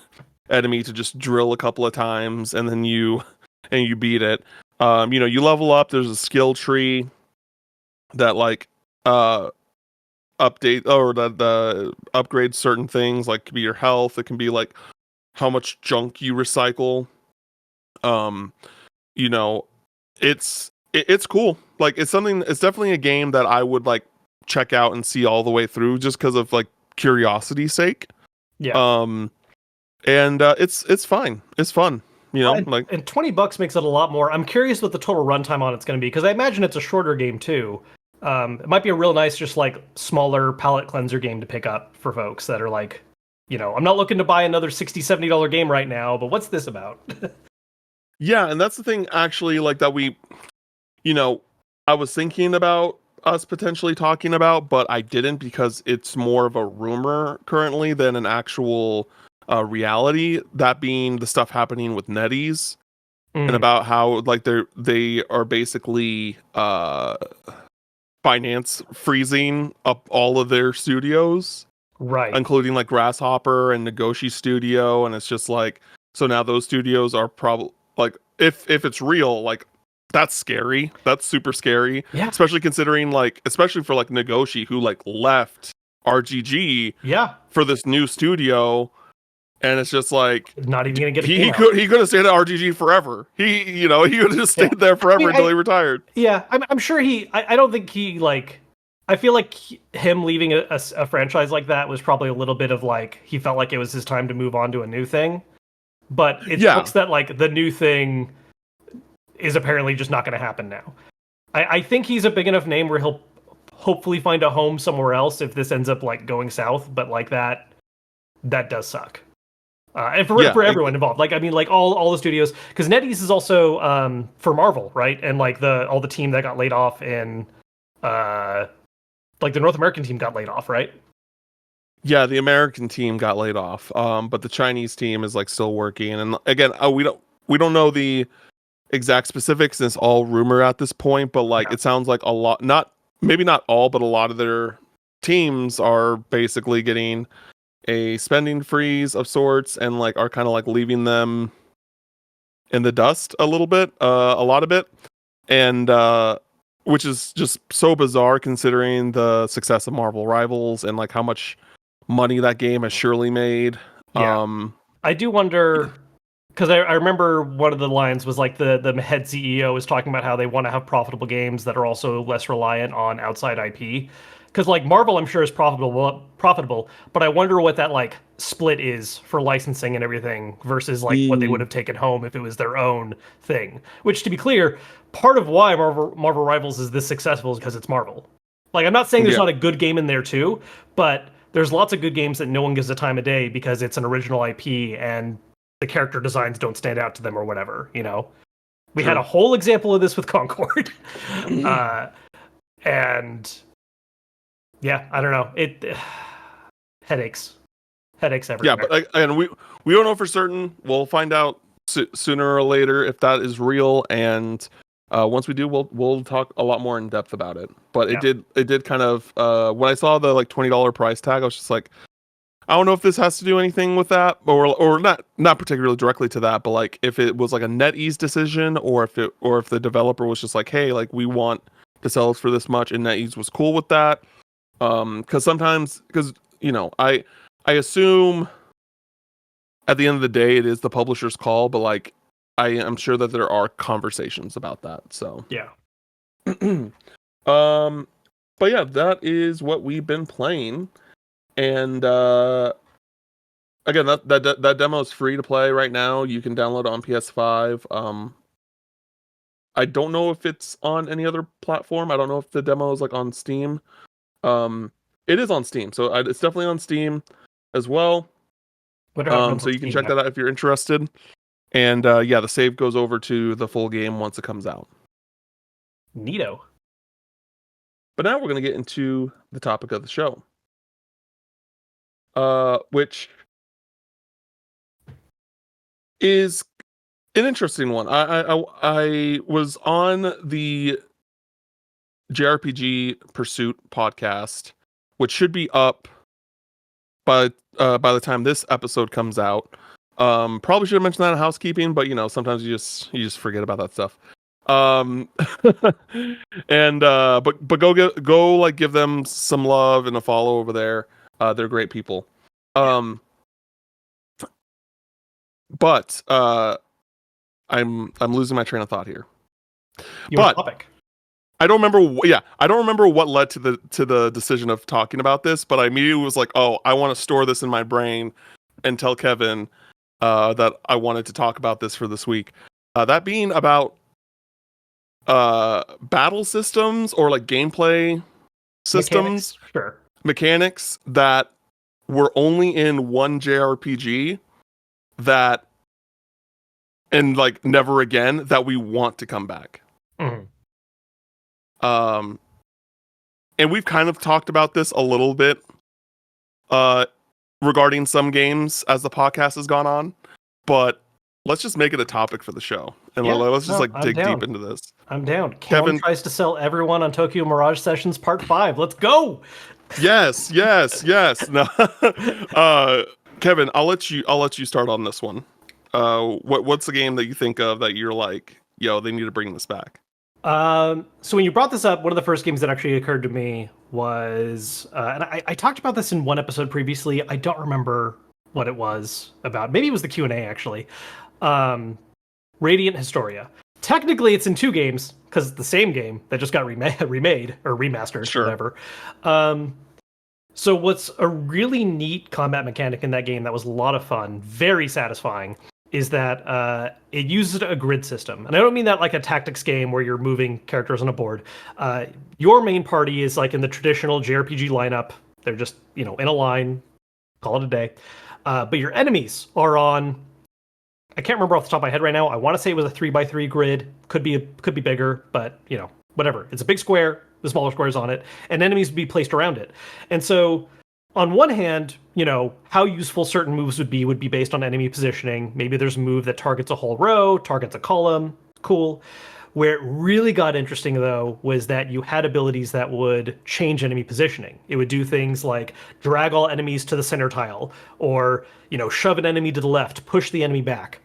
enemy to just drill a couple of times, and then you beat it. You level up. There's a skill tree that like update, or the upgrade certain things, like could be your health, it can be like how much junk you recycle. It's cool. Like it's definitely a game that I would like check out and see all the way through, just because of like curiosity's sake. And it's fine. It's fun. And $20 makes it a lot more. I'm curious what the total runtime on it's going to be, because I imagine it's a shorter game too. It might be a real nice, just like smaller palate cleanser game to pick up for folks that are like, I'm not looking to buy another $60-$70 game right now, but what's this about? Yeah, and that's the thing actually, like that I was thinking about us potentially talking about, but I didn't, because it's more of a rumor currently than an actual reality. That being the stuff happening with NetEase, and about how like they are basically finance freezing up all of their studios, right, including like Grasshopper and Nagoshi Studio. And it's just like, so now those studios are probably like, if it's real, like that's scary. That's super scary. Yeah, especially considering like, especially for like Nagoshi, who like left RGG for this new studio. And it's just like, not even gonna get he could have stayed at RGG forever. He could have just stayed there forever until he retired. Yeah, I'm sure I don't think he like. I feel like him leaving a franchise like that was probably a little bit of like, he felt like it was his time to move on to a new thing. But it looks that like the new thing is apparently just not going to happen now. I think he's a big enough name where he'll hopefully find a home somewhere else if this ends up like going south. But like that does suck. And for everyone involved, like, I mean, like all the studios, because NetEase is also for Marvel, right? And like all the team that got laid off in, like the North American team got laid off, right? Yeah, the American team got laid off, but the Chinese team is like still working. And again, we don't know the exact specifics, and it's all rumor at this point. But like, it sounds like a lot, maybe not all, but a lot of their teams are basically getting a spending freeze of sorts, and like are kind of like leaving them in the dust a little bit, a lot of it, and which is just so bizarre considering the success of Marvel Rivals and like how much money that game has surely made. I do wonder, because I remember one of the lines was like the head CEO was talking about how they want to have profitable games that are also less reliant on outside IP. Because like Marvel, I'm sure is profitable, but I wonder what that like split is for licensing and everything versus like what they would have taken home if it was their own thing. Which, to be clear, part of why Marvel Rivals is this successful is because it's Marvel. Like, I'm not saying there's not a good game in there too, but there's lots of good games that no one gives the time of day because it's an original IP and the character designs don't stand out to them or whatever, We had a whole example of this with Concord. And yeah, I don't know. Headaches everywhere. Yeah, but and we don't know for certain. We'll find out sooner or later if that is real, and once we do, we'll talk a lot more in depth about it. But it did kind of when I saw the like $20 price tag, I was just like, I don't know if this has to do anything with that, or not particularly directly to that, but like if it was like a NetEase decision, or if the developer was just like, hey, like we want to sell this for this much, and NetEase was cool with that. Because I assume at the end of the day it is the publisher's call, but like I am sure that there are conversations about that. So yeah. But yeah, that is what we've been playing. And again, that demo is free to play right now. You can download it on PS5. I don't know if it's on any other platform. I don't know if the demo is like on Steam. It is on Steam, so it's definitely on Steam as well. So you can check that out if you're interested. And yeah, the save goes over to the full game once it comes out. Neato. But now we're going to get into the topic of the show, which is an interesting one. I was on the JRPG Pursuit podcast, which should be up by the time this episode comes out. Probably should have mentioned that in housekeeping, but sometimes you just forget about that stuff. And but go like give them some love and a follow over there. They're great people. But I'm losing my train of thought here. Topic. I don't remember what led to the decision of talking about this, but I immediately was like, oh, I want to store this in my brain and tell Kevin that I wanted to talk about this for this week. That being about battle systems or like gameplay systems, mechanics that were only in one JRPG that and like never again that we want to come back. Mm-hmm. And we've kind of talked about this a little bit regarding some games as the podcast has gone on, but let's just make it a topic for the show and let's just dig deep into this. I'm down. Kevin tries to sell everyone on Tokyo Mirage Sessions Part 5. Let's go. Yes. No. Kevin, I'll let you start on this one. What's the game that you think of that you're like, yo, they need to bring this back? So when you brought this up, one of the first games that actually occurred to me was, and I talked about this in one episode previously. I don't remember what it was about. Maybe it was the Q&A actually. Radiant Historia. Technically, it's in two games because it's the same game that just got remade or remastered, whatever. So what's a really neat combat mechanic in that game that was a lot of fun, very satisfying, is that it uses a grid system. And I don't mean that like a tactics game where you're moving characters on a board. Your main party is like in the traditional JRPG lineup. They're just, in a line, call it a day. But your enemies are on, I can't remember off the top of my head right now. I want to say it was a 3x3 grid. Could be bigger, but whatever. It's a big square, the smaller squares on it, and enemies would be placed around it. And so on one hand, how useful certain moves would be based on enemy positioning. Maybe there's a move that targets a whole row, targets a column. Cool. Where it really got interesting, though, was that you had abilities that would change enemy positioning. It would do things like drag all enemies to the center tile, or, shove an enemy to the left, push the enemy back.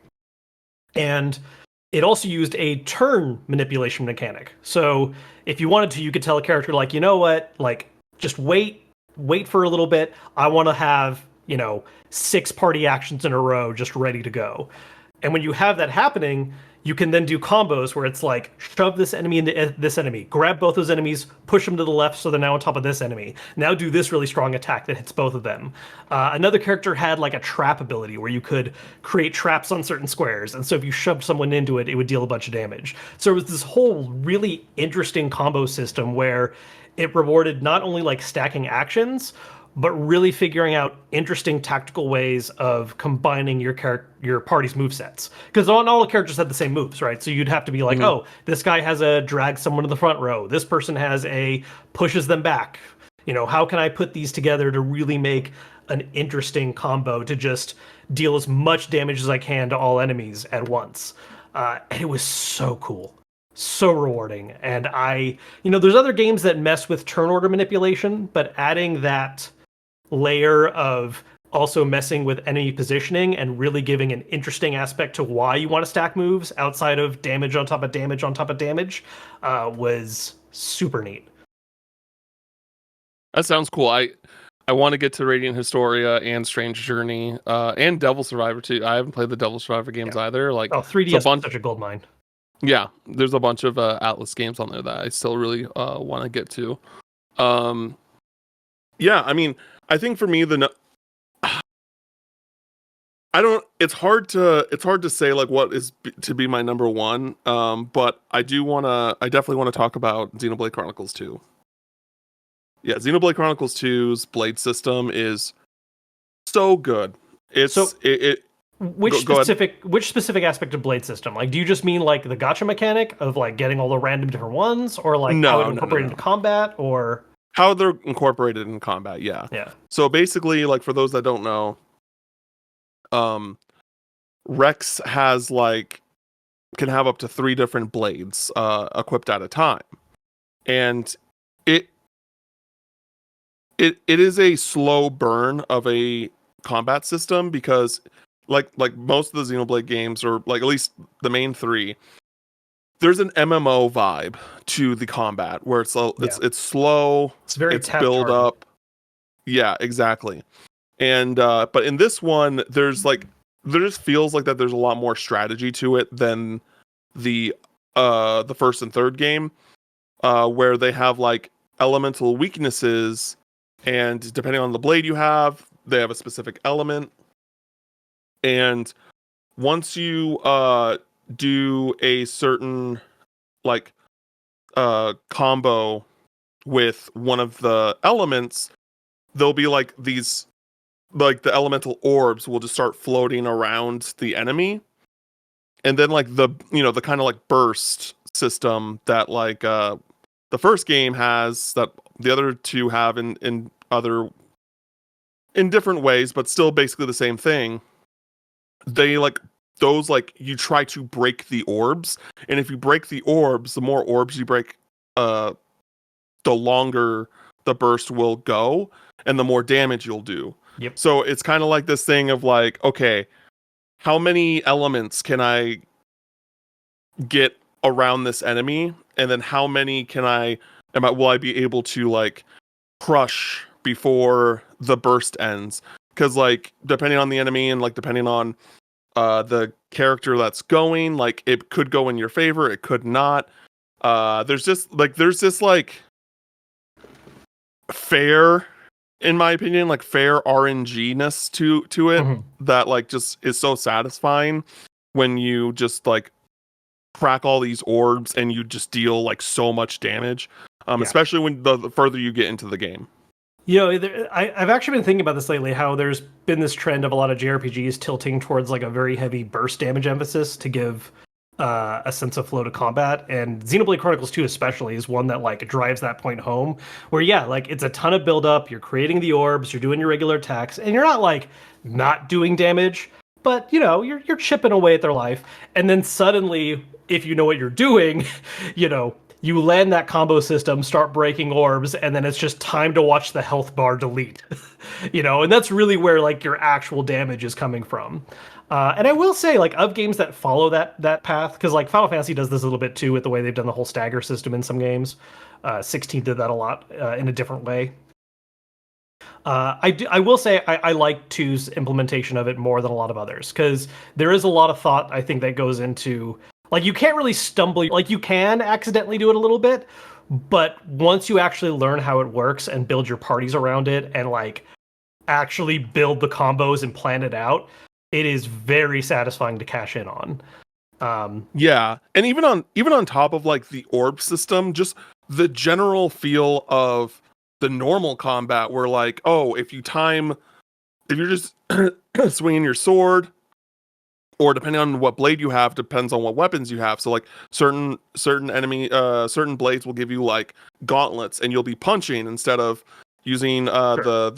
And it also used a turn manipulation mechanic. So if you wanted to, you could tell a character, like, you know what, like, just wait for a little bit. I want to have, 6 party actions in a row just ready to go. And when you have that happening, you can then do combos where it's like, shove this enemy into this enemy, grab both those enemies, push them to the left so they're now on top of this enemy. Now do this really strong attack that hits both of them. Another character had like a trap ability where you could create traps on certain squares. And so if you shoved someone into it, it would deal a bunch of damage. So it was this whole really interesting combo system where it rewarded not only like stacking actions, but really figuring out interesting tactical ways of combining your party's movesets. Because not all the characters had the same moves, right? So you'd have to be like, Mhm. oh, this guy has a drag someone to the front row. This person has a pushes them back. How can I put these together to really make an interesting combo to just deal as much damage as I can to all enemies at once? And it was so cool, so rewarding. And there's other games that mess with turn order manipulation, but adding that layer of also messing with enemy positioning and really giving an interesting aspect to why you want to stack moves outside of damage on top of damage on top of damage was super neat. That sounds cool. I want to get to Radiant Historia and Strange Journey, and Devil Survivor too. I haven't played the Devil Survivor games either. Like, Oh, 3DS is such a gold mine. Yeah, there's a bunch of Atlas games on there that I still really want to get to. Yeah, I mean, I think for me I don't. It's hard to say like what is to be my number one. But I definitely want to talk about Xenoblade Chronicles 2. Yeah, Xenoblade Chronicles 2's blade system is so good. Which specific aspect of blade system? Like, do you just mean like the gacha mechanic of like getting all the random different ones, or like how it incorporated into combat, or how they're incorporated in combat? Yeah. Yeah. So basically, like for those that don't know, Rex can have up to 3 different blades equipped at a time, and it is a slow burn of a combat system because like most of the Xenoblade games, or like at least the main 3, there's an MMO vibe to the combat where it's slow, it's build up. Yeah, exactly. And but in this one, there just feels like that there's a lot more strategy to it than the first and third game, where they have like elemental weaknesses, and depending on the blade you have, they have a specific element. And once you do a certain like combo with one of the elements, there'll be like these, like the elemental orbs will just start floating around the enemy. And then like the kind of like burst system that like the first game has, that the other two have in different ways, but still basically the same thing. They like those, like you try to break the orbs, and if you break the orbs, the more orbs you break, the longer the burst will go and the more damage you'll do. Yep. So it's kind of like this thing of like, okay, how many elements can I get around this enemy, and then how many will I be able to like crush before the burst ends? Because like depending on the enemy and like depending on the character that's going, like it could go in your favor, it could not. There's just like fair, in my opinion, like fair RNG-ness to it, that like just is so satisfying when you just like crack all these orbs and you just deal like so much damage, especially when the further you get into the game. I've actually been thinking about this lately, how there's been this trend of a lot of JRPGs tilting towards like a very heavy burst damage emphasis to give a sense of flow to combat, and Xenoblade Chronicles 2 especially is one that like drives that point home, where like it's a ton of build up, you're creating the orbs, you're doing your regular attacks, and you're not like not doing damage, but you're chipping away at their life, and then suddenly, if you know what you're doing, you land that combo system, start breaking orbs, and then it's just time to watch the health bar delete. And that's really where like your actual damage is coming from. And I will say, like, of games that follow that path, because like Final Fantasy does this a little bit too with the way they've done the whole stagger system in some games. 16 did that a lot in a different way. I will say I like 2's implementation of it more than a lot of others, because there is a lot of thought, I think, that goes into, like, you can't really stumble, like you can accidentally do it a little bit, but once you actually learn how it works and build your parties around it and like actually build the combos and plan it out, it is very satisfying to cash in on. Yeah, and even on top of like the orb system, just the general feel of the normal combat where like, oh, if you're just swinging your sword, or depending on what blade you have, depends on what weapons you have. So like certain certain blades will give you like gauntlets, and you'll be punching instead of using Sure.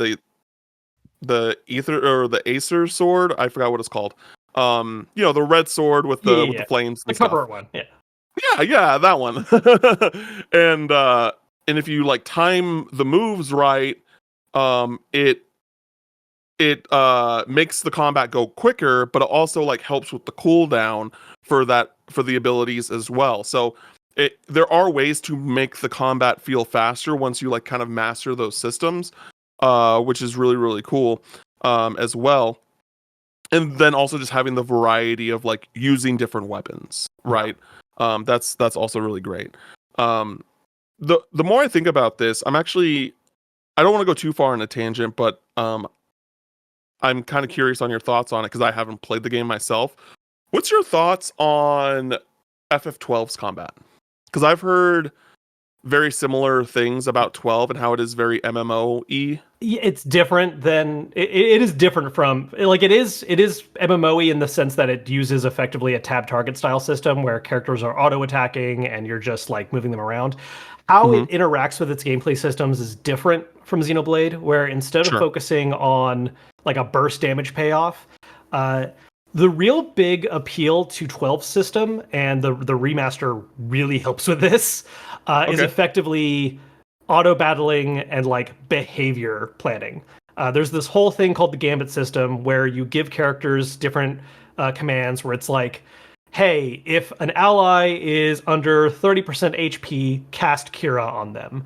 the ether or the Acer sword. I forgot what it's called. The red sword with the flames The and stuff. cover one. Yeah. Yeah, that one. and if you like time the moves right, it makes the combat go quicker, but it also like helps with the cooldown for the abilities as well. So there are ways to make the combat feel faster once you like kind of master those systems, which is really really cool as well. And then also just having the variety of like using different weapons, right? That's also really great. The more I think about this, I don't want to go too far on a tangent, but I'm kind of curious on your thoughts on it because I haven't played the game myself. What's your thoughts on FF12's combat? Because I've heard very similar things about 12 and how it is very MMO-y. It's different than it is different from like it is MMO-y in the sense that it uses effectively a tab target style system where characters are auto attacking and you're just like moving them around. How it interacts with its gameplay systems is different from Xenoblade, where instead of Sure. focusing on like a burst damage payoff, the real big appeal to 12 system, and the remaster really helps with this, is Okay. effectively auto battling and like behavior planning. There's this whole thing called the Gambit system where you give characters different commands where it's like, hey, if an ally is under 30% HP, cast Kira on them.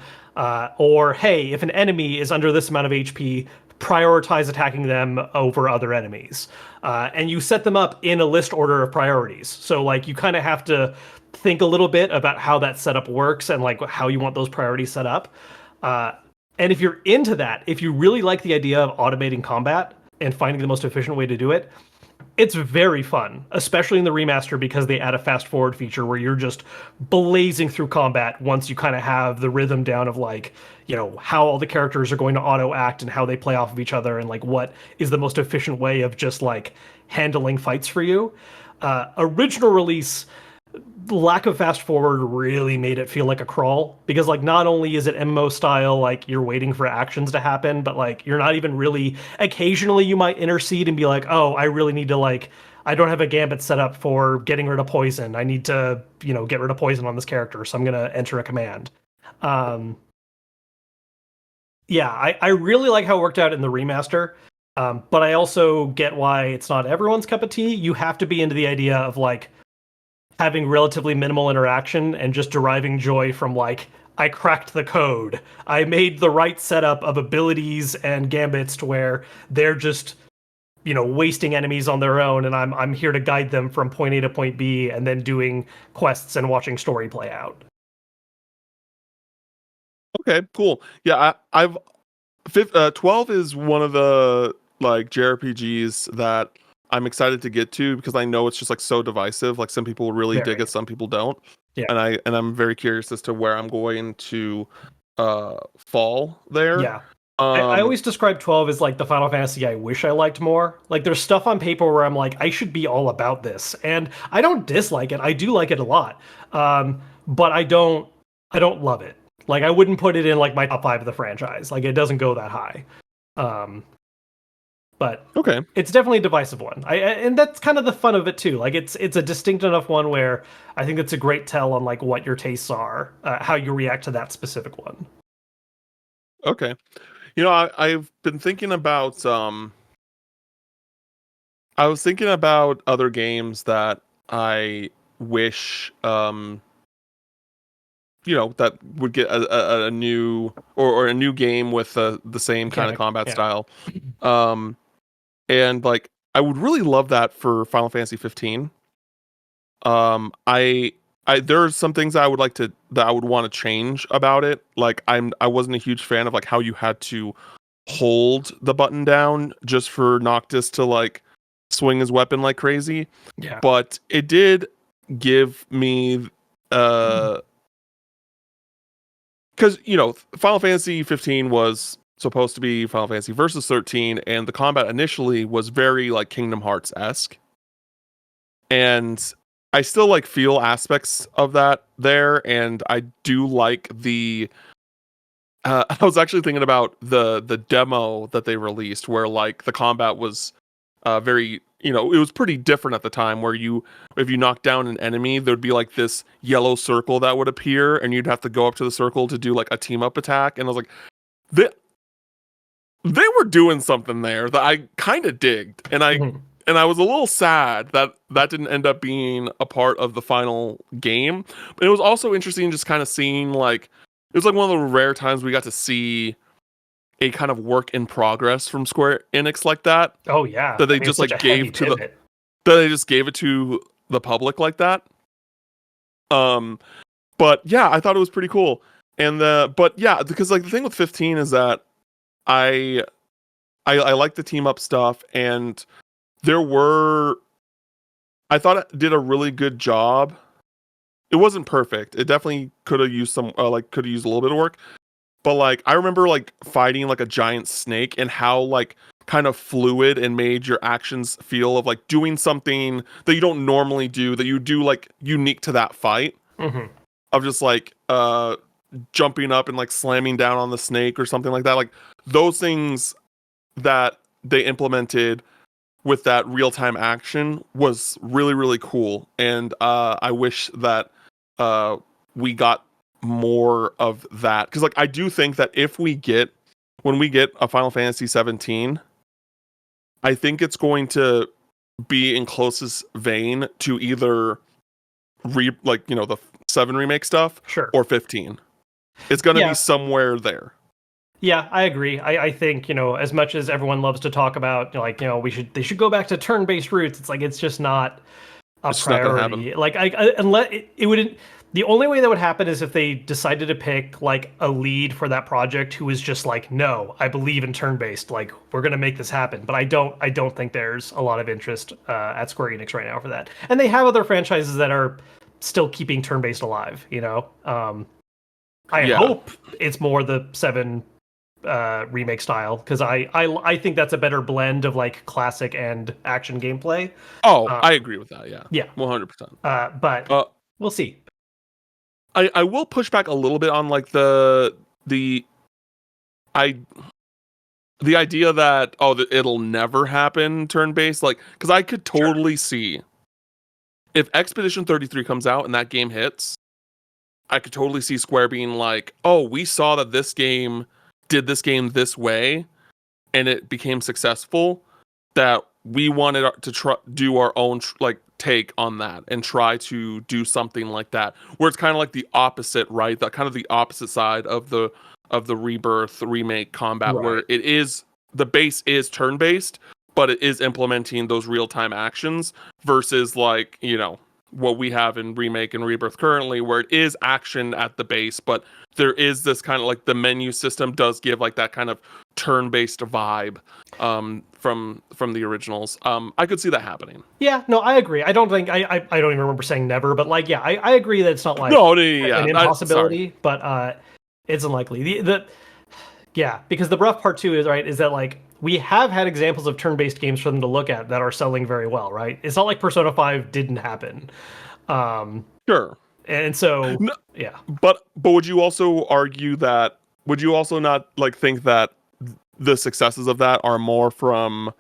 Or hey, if an enemy is under this amount of HP, prioritize attacking them over other enemies. And you set them up in a list order of priorities. So like you kind of have to think a little bit about how that setup works and like how you want those priorities set up. And if you're into that, if you really like the idea of automating combat and finding the most efficient way to do it, it's very fun, especially in the remaster because they add a fast forward feature where you're just blazing through combat once you kind of have the rhythm down of like, how all the characters are going to auto act and how they play off of each other and like what is the most efficient way of just like handling fights for you. Original release, lack of fast forward really made it feel like a crawl because like not only is it MMO style, like you're waiting for actions to happen, but like you're not even really, occasionally you might intercede and be like, oh, I really need to like, I don't have a gambit set up for getting rid of poison. I need to, get rid of poison on this character. So I'm going to enter a command. Yeah, I really like how it worked out in the remaster. But I also get why it's not everyone's cup of tea. You have to be into the idea of like, having relatively minimal interaction and just deriving joy from like, I cracked the code. I made the right setup of abilities and gambits to where they're just, wasting enemies on their own, and I'm here to guide them from point A to point B, and then doing quests and watching story play out. Okay, cool. Yeah, I've 12 is one of the like JRPGs that I'm excited to get to because I know it's just like so divisive. Like some people really dig Very. it, some people don't. Yeah. And I'm very curious as to where I'm going to fall there. Yeah. I always describe 12 as like the Final Fantasy I wish I liked more. Like there's stuff on paper where I'm like, I should be all about this. And I don't dislike it. I do like it a lot. But I don't love it. Like I wouldn't put it in like my top 5 of the franchise. Like it doesn't go that high. But okay. It's definitely a divisive one. And that's kind of the fun of it too. Like it's a distinct enough one where I think it's a great tell on like what your tastes are, how you react to that specific one. Okay. I've been thinking about I was thinking about other games that I wish that would get a new or a new game with the same kind of combat style. And like I would really love that for Final Fantasy 15. I there are some things that I would want to change about it. Like I wasn't a huge fan of like how you had to hold the button down just for Noctis to like swing his weapon like crazy. Yeah. But it did give me because Final Fantasy 15 was supposed to be Final Fantasy versus 13, and the combat initially was very like Kingdom Hearts esque, and I still like feel aspects of that there, and I do like the. I was actually thinking about the demo that they released, where like the combat was very, it was pretty different at the time. Where if you knock down an enemy, there'd be like this yellow circle that would appear, and you'd have to go up to the circle to do like a team up attack. And I was like, they were doing something there that I kind of digged, and I was a little sad that that didn't end up being a part of the final game. But it was also interesting just kind of seeing like it was like one of the rare times we got to see a kind of work in progress from Square Enix like that. Oh yeah, That they just like gave to that they just gave it to the public like that. But yeah, I thought it was pretty cool. And but yeah, because like the thing with 15 is that I like the team up stuff, and I thought it did a really good job. It wasn't perfect. It definitely could have used could have used a little bit of work. But like I remember like fighting like a giant snake, and how like kind of fluid and made your actions feel of like doing something that you don't normally do, that you do like unique to that fight. Of just like jumping up and like slamming down on the snake or something like that. Like those things that they implemented with that real-time action was really, really cool. And I wish that we got more of that, because like I do think that when we get a Final Fantasy 17, I think it's going to be in closest vein to either the 7 remake stuff, sure, or 15. It's going to be somewhere there. Yeah, I agree. I think, as much as everyone loves to talk about, they should go back to turn-based roots. It's like it's just not a priority. Like unless it would, the only way that would happen is if they decided to pick like a lead for that project who was just like, no, I believe in turn-based. Like we're gonna make this happen. But I don't think there's a lot of interest at Square Enix right now for that. And they have other franchises that are still keeping turn-based alive. I hope it's more the 7 remake style, because I think that's a better blend of like classic and action gameplay. I agree with that. Yeah 100%. But we'll see. I will push back a little bit on like the idea that it'll never happen turn-based, like, because I could totally see if Expedition 33 comes out and that game hits, I could totally see Square being like, oh, we saw that this game did this game this way and it became successful, that we wanted to do our own take on that and try to do something like that, where it's kind of like the opposite, right? That kind of the opposite side of the Rebirth remake combat, right, where it is the base is turn-based, but it is implementing those real-time actions, versus like, what we have in remake and Rebirth currently, where it is action at the base, but there is this kind of like the menu system does give like that kind of turn-based vibe from the originals. I could see that happening. Yeah, no, I agree. I don't think I don't even remember saying never, but like, yeah, I agree that it's not like an impossibility, but it's unlikely. Because the rough part too is that like we have had examples of turn-based games for them to look at that are selling very well, right? It's not like Persona 5 didn't happen. Sure. And so, yeah. But would you also argue that? Would you also not like think that the successes of that are more from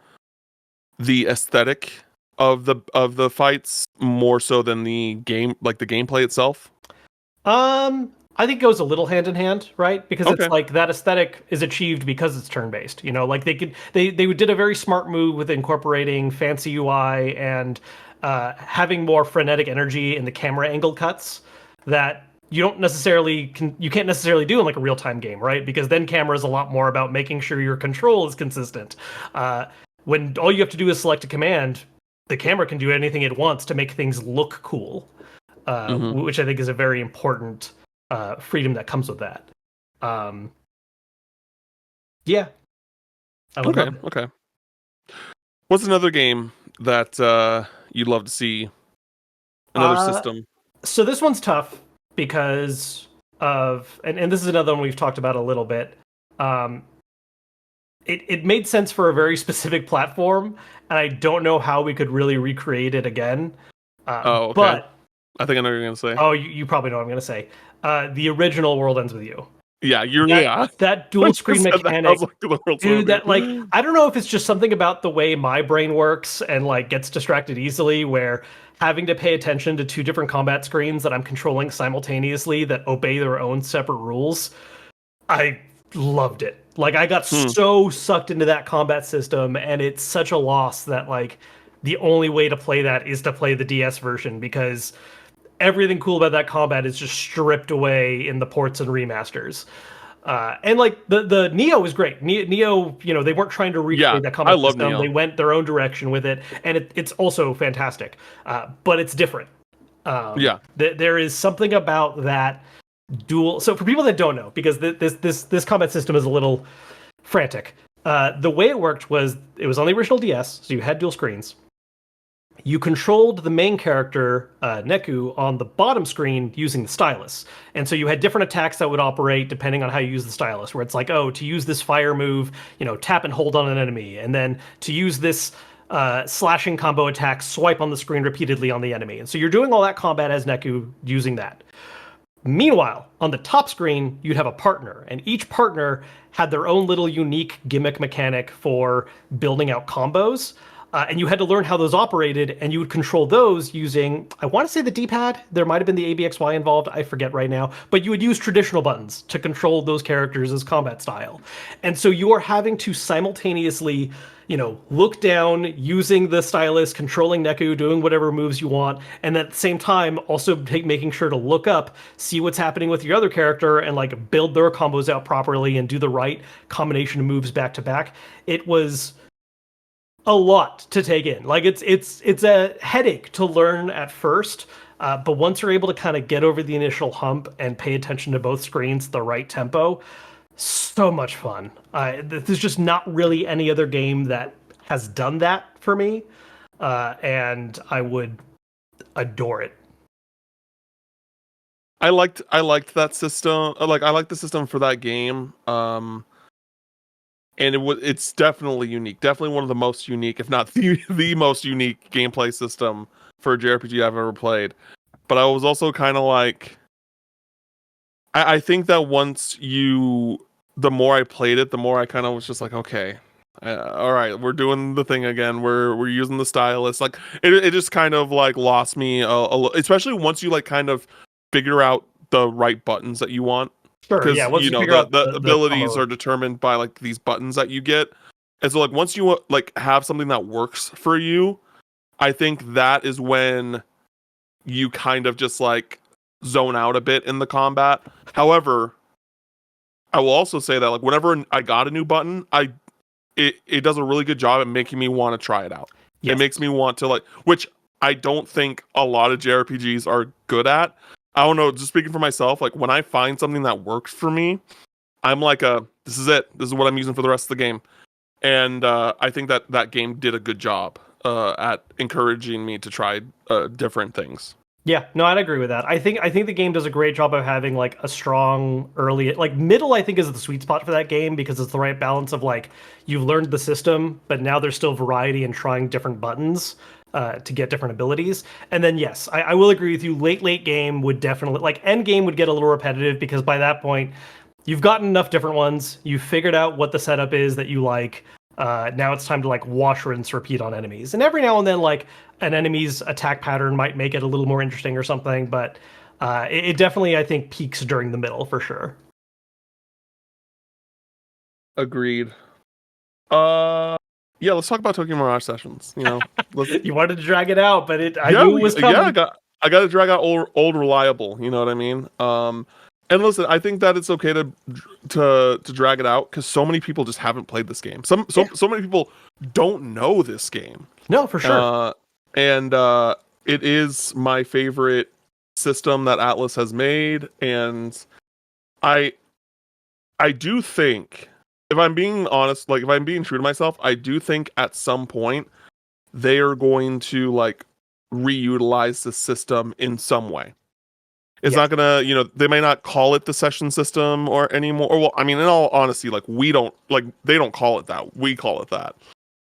the aesthetic of the fights more so than the game, like the gameplay itself? I think it goes a little hand in hand, right? Because it's like that aesthetic is achieved because it's turn-based. Like they did a very smart move with incorporating fancy UI and having more frenetic energy in the camera angle cuts that you can't necessarily do in like a real-time game, right? Because then camera is a lot more about making sure your control is consistent. When all you have to do is select a command, the camera can do anything it wants to make things look cool, which I think is a very important freedom that comes with that. Yeah. Okay. What's another game that you'd love to see? Another system. So this one's tough because of, and this is another one we've talked about a little bit. Um, it made sense for a very specific platform, and I don't know how we could really recreate it again. Oh, okay. But I think I know what you're gonna say. oh, you probably know what I'm going to say. The original World Ends With You. Yeah, That, yeah. that When dual you screen said that, I mechanic, was like, the world's dude. That like, over. I don't know if it's just something about the way my brain works and like gets distracted easily, where having to pay attention to two different combat screens that I'm controlling simultaneously that obey their own separate rules. I loved it. Like I got Hmm. so sucked into that combat system, and it's such a loss that like the only way to play that is to play the DS version because everything cool about that combat is just stripped away in the ports and remasters. And like the Neo was great. Neo, you know, they weren't trying to Yeah, recreate that I combat love system. They Neo. went their own direction with it, and it's also fantastic. But it's different. Yeah, There is something about that dual. So for people that don't know, because this combat system is a little frantic. The way it worked was it was on the original DS, so you had dual screens. You controlled the main character, Neku, on the bottom screen using the stylus. And so you had different attacks that would operate depending on how you use the stylus, where it's like, oh, to use this fire move, you know, tap and hold on an enemy. And then to use this slashing combo attack, swipe on the screen repeatedly on the enemy. And so you're doing all that combat as Neku using that. Meanwhile, on the top screen, you'd have a partner, and each partner had their own little unique gimmick mechanic for building out combos. And you had to learn how those operated, and you would control those using, I want to say the D-pad. There might have been the ABXY involved. I forget right now. But you would use traditional buttons to control those characters as combat style. And so you are having to simultaneously, you know, look down using the stylus, controlling Neku, doing whatever moves you want, and at the same time also making sure to look up, see what's happening with your other character, and like build their combos out properly and do the right combination of moves back to back. It was a lot to take in. Like it's a headache to learn at first, but once you're able to kind of get over the initial hump and pay attention to both screens, the right tempo, so much fun. There's just not really any other game that has done that for me, and I would adore it. I liked that system. Like I liked the system for that game. And it's definitely unique. Definitely one of the most unique, if not the most unique gameplay system for a JRPG I've ever played. But I was also kind of like, I think that the more I played it, the more I kind of was just like, okay, all right, we're doing the thing again. We're using the stylus. Like it just kind of like lost me, especially once you like kind of figure out the right buttons that you want, Sure, yeah. because Once you you know figure out the the abilities combo, are determined by like these buttons that you get, and so like once you like have something that works for you, I think that is when you kind of just like zone out a bit in the combat. However, I will also say that like whenever I got a new button, it does a really good job at making me want to try it out. It yes, makes me want to like, which I don't think a lot of JRPGs are good at. I don't know, just speaking for myself, like when I find something that works for me, I'm like, this is it. This is what I'm using for the rest of the game. And I think that that game did a good job at encouraging me to try different things. yeah. No, I'd agree with that. I think the game does a great job of having like a strong early, like middle. I think is the sweet spot for that game because it's the right balance of like you've learned the system, but now there's still variety and trying different buttons. To get different abilities. And then yes, I will agree with you. Late game would definitely like end game would get a little repetitive because by that point you've gotten enough different ones. You've figured out what the setup is that you like. Now it's time to like wash, rinse, repeat on enemies. And every now and then, like an enemy's attack pattern might make it a little more interesting or something. But it definitely, I think, peaks during the middle for sure. Agreed. Yeah, let's talk about Tokyo Mirage Sessions. You know, let's. You wanted to drag it out, but I Yeah, knew it was yeah, coming. I got to drag out old reliable. You know what I mean? And listen, I think that it's okay to drag it out because so many people just haven't played this game. So many people don't know this game. No, for sure. Uh, and it is my favorite system that Atlas has made, and I I do think, if I'm being honest, like if I'm being true to myself, I do think at some point they are going to like reutilize the system in some way. It's not gonna, they may not call it the session system or anymore. Or, well, I mean, in all honesty, like they don't call it that. We call it that.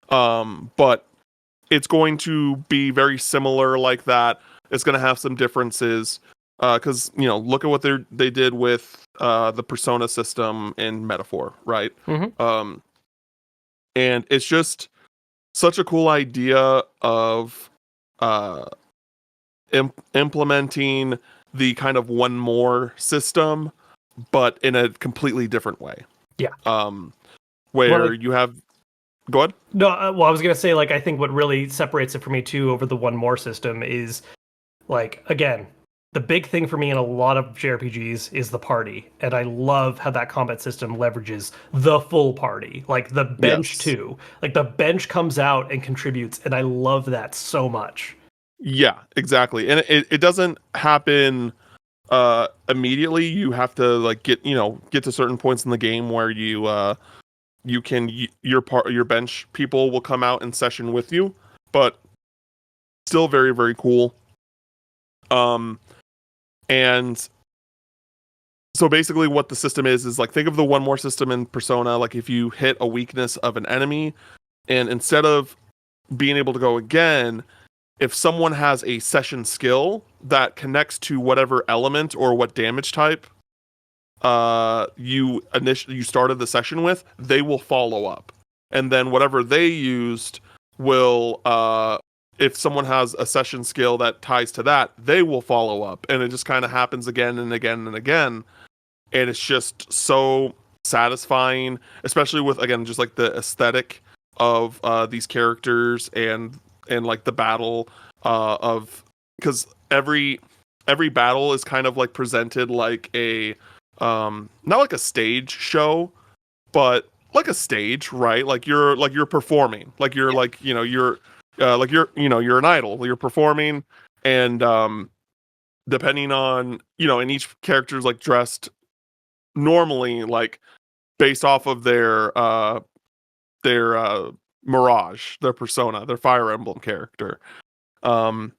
But it's going to be very similar like that. It's going to have some differences. Because, look at what they did with the Persona system in Metaphor, right? Mm-hmm. And it's just such a cool idea of implementing the kind of one more system, but in a completely different way. Yeah. Where you have. Go ahead. No, well, I was gonna say, like, I think what really separates it for me too over the one more system is, like, again, the big thing for me in a lot of JRPGs is the party, and I love how that combat system leverages the full party, like the bench too. Like the bench comes out and contributes, and I love that so much. Yeah, exactly. And it doesn't happen immediately. You have to like get to certain points in the game where your bench people will come out in session with you, but still very, very cool. And so basically what the system is like, think of the one more system in Persona. Like if you hit a weakness of an enemy, and instead of being able to go again, if someone has a session skill that connects to whatever element or what damage type you started the session with, they will follow up. And then whatever they used will if someone has a session skill that ties to that, they will follow up. And it just kind of happens again and again and again. And it's just so satisfying, especially with, again, just like the aesthetic of these characters and like the battle of, because every battle is kind of like presented like a not like a stage show, but like a stage, right? Like you're performing, like you're like you're you're an idol, you're performing, and depending on and each character's like dressed normally, like based off of their mirage, their persona, their Fire Emblem character. And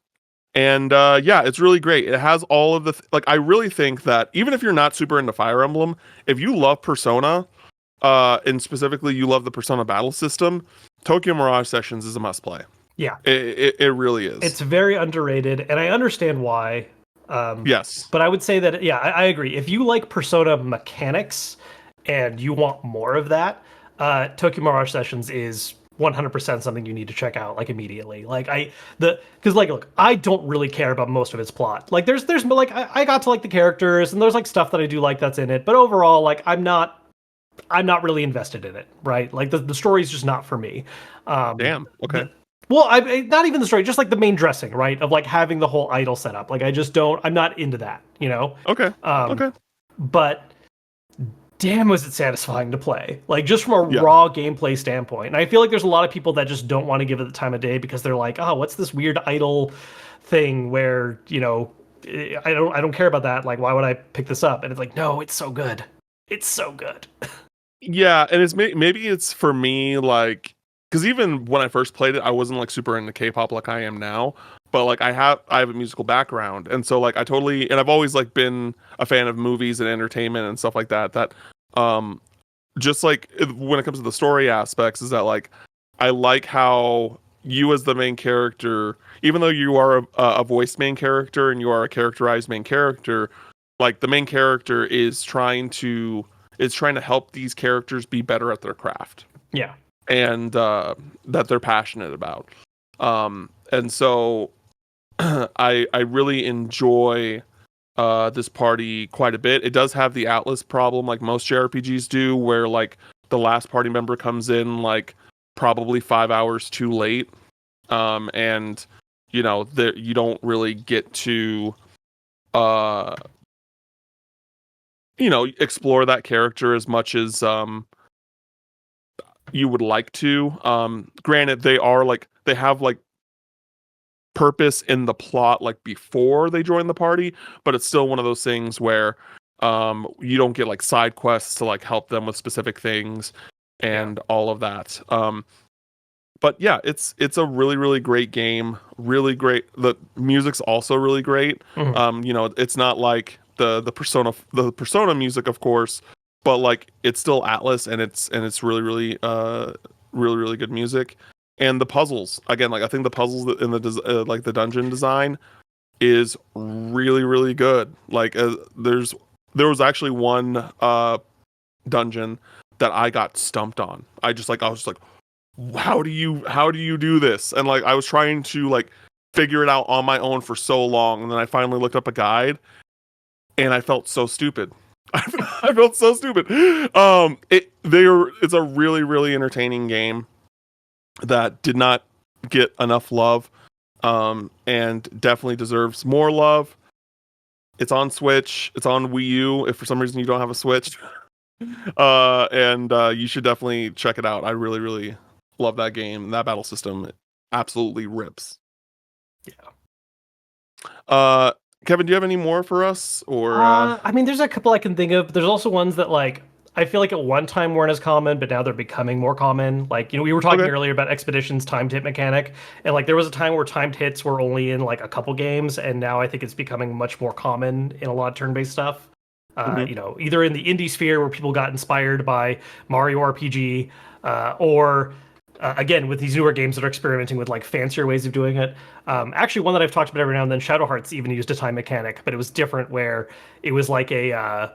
yeah, it's really great. It has all of the like, I really think that even if you're not super into Fire Emblem, if you love Persona, and specifically you love the Persona battle system, Tokyo Mirage Sessions is a must play. Yeah, it really is. It's very underrated, and I understand why. Yes, but I would say that I agree. If you like Persona mechanics and you want more of that, Tokyo Mirage Sessions is 100% something you need to check out like immediately. Like because like, look, I don't really care about most of its plot. Like there's like I got to like the characters, and there's like stuff that I do like that's in it, but overall, like I'm not really invested in it, right? Like the story's just not for me. Damn. Okay. Well, I not even the story, just like the main dressing, right? Of like having the whole idol set up. Like I'm not into that, Okay. Okay. But damn, was it satisfying to play. Like just from a raw gameplay standpoint. And I feel like there's a lot of people that just don't want to give it the time of day because they're like, oh, what's this weird idol thing where, I don't care about that. Like, why would I pick this up? And it's like, no, it's so good. It's so good. Yeah, and it's maybe it's for me, like, because even when I first played it, I wasn't like super into K-pop like I am now. But like I have a musical background, and so like and I've always like been a fan of movies and entertainment and stuff like that. That just like when it comes to the story aspects, is that like I like how you as the main character, even though you are a voiced main character and you are a characterized main character, like the main character is trying to help these characters be better at their craft. Yeah. And that they're passionate about. And so I really enjoy this party quite a bit. It does have the Atlas problem like most JRPGs do, where like the last party member comes in like probably 5 hours too late. And you don't really get to explore that character as much as you would like to. Granted, they have like purpose in the plot like before they join the party, but it's still one of those things where you don't get like side quests to like help them with specific things and all of that. But yeah, it's a really really great game. Really great. The music's also really great. Mhm. It's not like the Persona music, of course, but like it's still Atlas, and it's really really really really good music. And the puzzles, again, like I think the puzzles in like the dungeon design is really really good. Like there was actually one dungeon that I got stumped on. I was just like, how do you do this? And like I was trying to like figure it out on my own for so long, and then I finally looked up a guide, and I felt so stupid. I felt so stupid. It's a really really entertaining game that did not get enough love, and definitely deserves more love. It's on Switch. It's on Wii U. If for some reason you don't have a Switch, and you should definitely check it out. I really, really love that game. That battle system absolutely rips. Yeah. Uh, Kevin, do you have any more for us? Or I mean, there's a couple I can think of. There's also ones that like I feel like at one time weren't as common, but now they're becoming more common. Like, we were talking okay, earlier about Expedition's timed hit mechanic, and like there was a time where timed hits were only in like a couple games, and now I think it's becoming much more common in a lot of turn-based stuff. hmm Either in the indie sphere where people got inspired by Mario RPG, or again with these newer games that are experimenting with like fancier ways of doing it. Actually, one that I've talked about every now and then, Shadow Hearts, even used a time mechanic, but it was different, where it was like a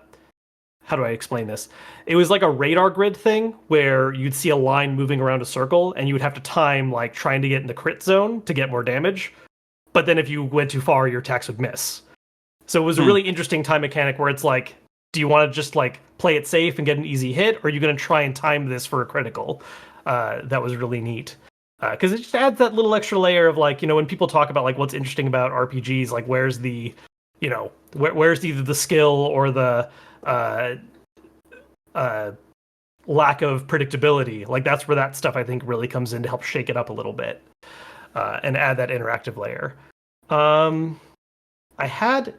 how do I explain this? It was like a radar grid thing where you'd see a line moving around a circle, and you would have to time like trying to get in the crit zone to get more damage. But then if you went too far, your attacks would miss. So it was a hmm. really interesting time mechanic where it's like, do you want to just like play it safe and get an easy hit, or are you going to try and time this for a critical? That was really neat, because it just adds that little extra layer of like, when people talk about like what's interesting about RPGs, like where's the, where's either the skill or the uh, uh, lack of predictability. Like that's where that stuff I think really comes in to help shake it up a little bit, and add that interactive layer. Um, I had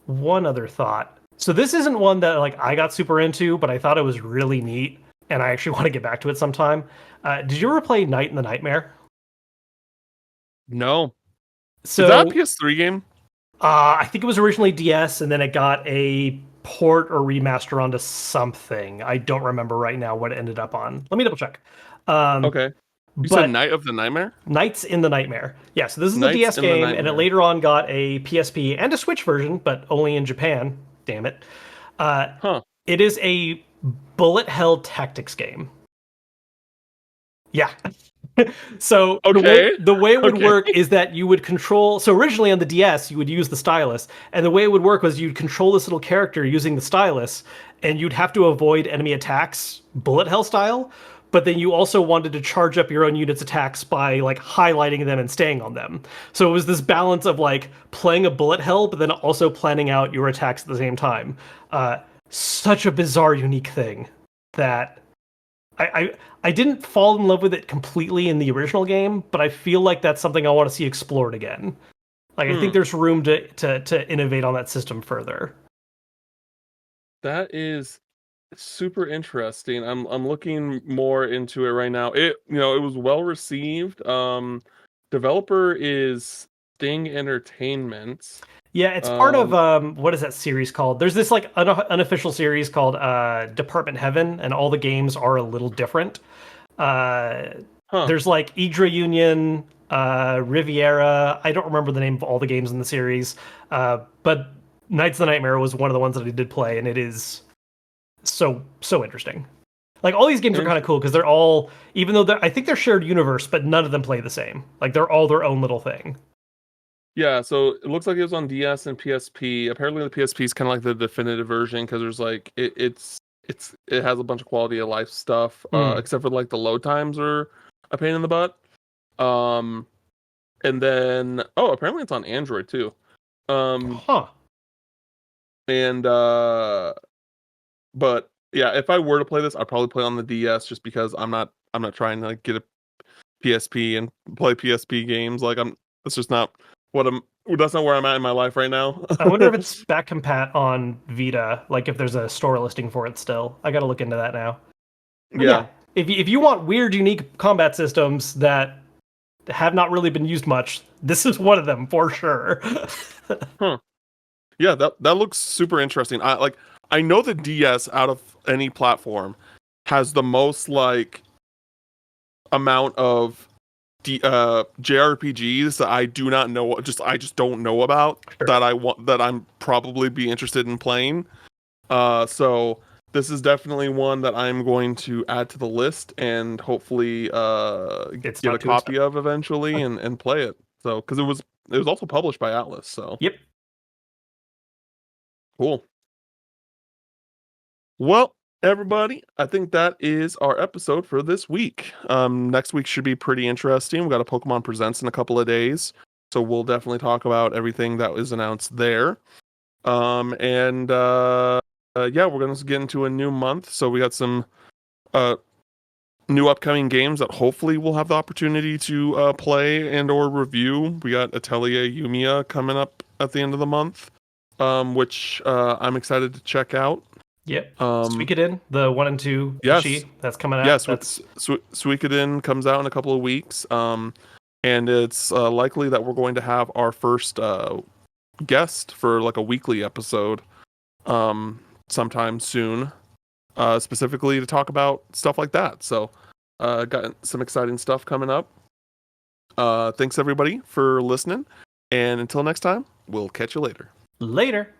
one other thought. So this isn't one that like I got super into, but I thought it was really neat, and I actually want to get back to it sometime. Did you ever play Night in the Nightmare? No, is that a So PS3 game? I think it was originally DS, and then it got a port or remaster onto something. I don't remember right now what it ended up on. Let me double check. Um, Okay, you said but Night of the Nightmare. Nights in the Nightmare. Yeah, so this is the Nights DS in the game, and it Nightmare. later on got a PSP and a Switch version, but only in Japan. Damn it. Uh, Huh. it is a bullet hell tactics game. Yeah. So the way Okay. the way it would Okay. work is that you would control. So originally on the DS, you would use the stylus, and the way it would work was you'd control this little character using the stylus, and you'd have to avoid enemy attacks, bullet hell style. But then you also wanted to charge up your own unit's attacks by like highlighting them and staying on them. So it was this balance of like playing a bullet hell, but then also planning out your attacks at the same time. Such a bizarre, unique thing that I didn't fall in love with it completely in the original game, but I feel like that's something I want to see explored again. Like I think Hmm. there's room to innovate on that system further. That is super interesting. I'm looking more into it right now. It was well received. Developer is Sting Entertainment. Yeah, it's part of Um, what is that series called? There's this like unofficial series called Department Heaven, and all the games are a little different. Uh, huh. there's like Idra Union, Riviera. I don't remember the name of all the games in the series, but Knights of the Nightmare was one of the ones that I did play, and it is so interesting. Like all these games are kind of Inter- cool because they're all, even though I think they're shared universe, but none of them play the same. Like they're all their own little thing. yeah, so it looks like it was on DS and PSP. Apparently the PSP is kind of like the definitive version because there's like it has a bunch of quality of life stuff, Mm. except for like the load times are a pain in the butt. Um, and then apparently it's on Android too. Um, Huh. and But yeah, if I were to play this, I'd probably play on the DS just because I'm not trying to like, get a PSP and play PSP games. Like that's just not what I'm that's not where I'm at in my life right now. I wonder if it's back compat on Vita, like if there's a store listing for it still. I gotta look into that now. But Yeah. yeah. if you want weird, unique combat systems that have not really been used much, this is one of them for sure. Huh. Yeah, that looks super interesting. I know the DS out of any platform has the most like amount of JRPGs that I do not know, I just don't know about Sure. that I want that I'm probably be interested in playing. So this is definitely one that I'm going to add to the list and hopefully It's get not a too copy expensive. of eventually and play it. So because it was also published by Atlas, so Yep. cool. Well, everybody, I think that is our episode for this week. Next week should be pretty interesting. We got a Pokemon Presents in a couple of days, so we'll definitely talk about everything that was announced there. And yeah, we're gonna get into a new month, so we got some uh new upcoming games that hopefully we'll have the opportunity to play and or review. We got Atelier Yumiya coming up at the end of the month, which I'm excited to check out. Yep. Um, Suikoden, the 1 and 2 yes, Ishi that's coming out. yes, That's Suikoden comes out in a couple of weeks. And it's likely that we're going to have our first guest for like a weekly episode sometime soon, specifically to talk about stuff like that. So, got some exciting stuff coming up. Thanks everybody for listening, and until next time, we'll catch you later. later.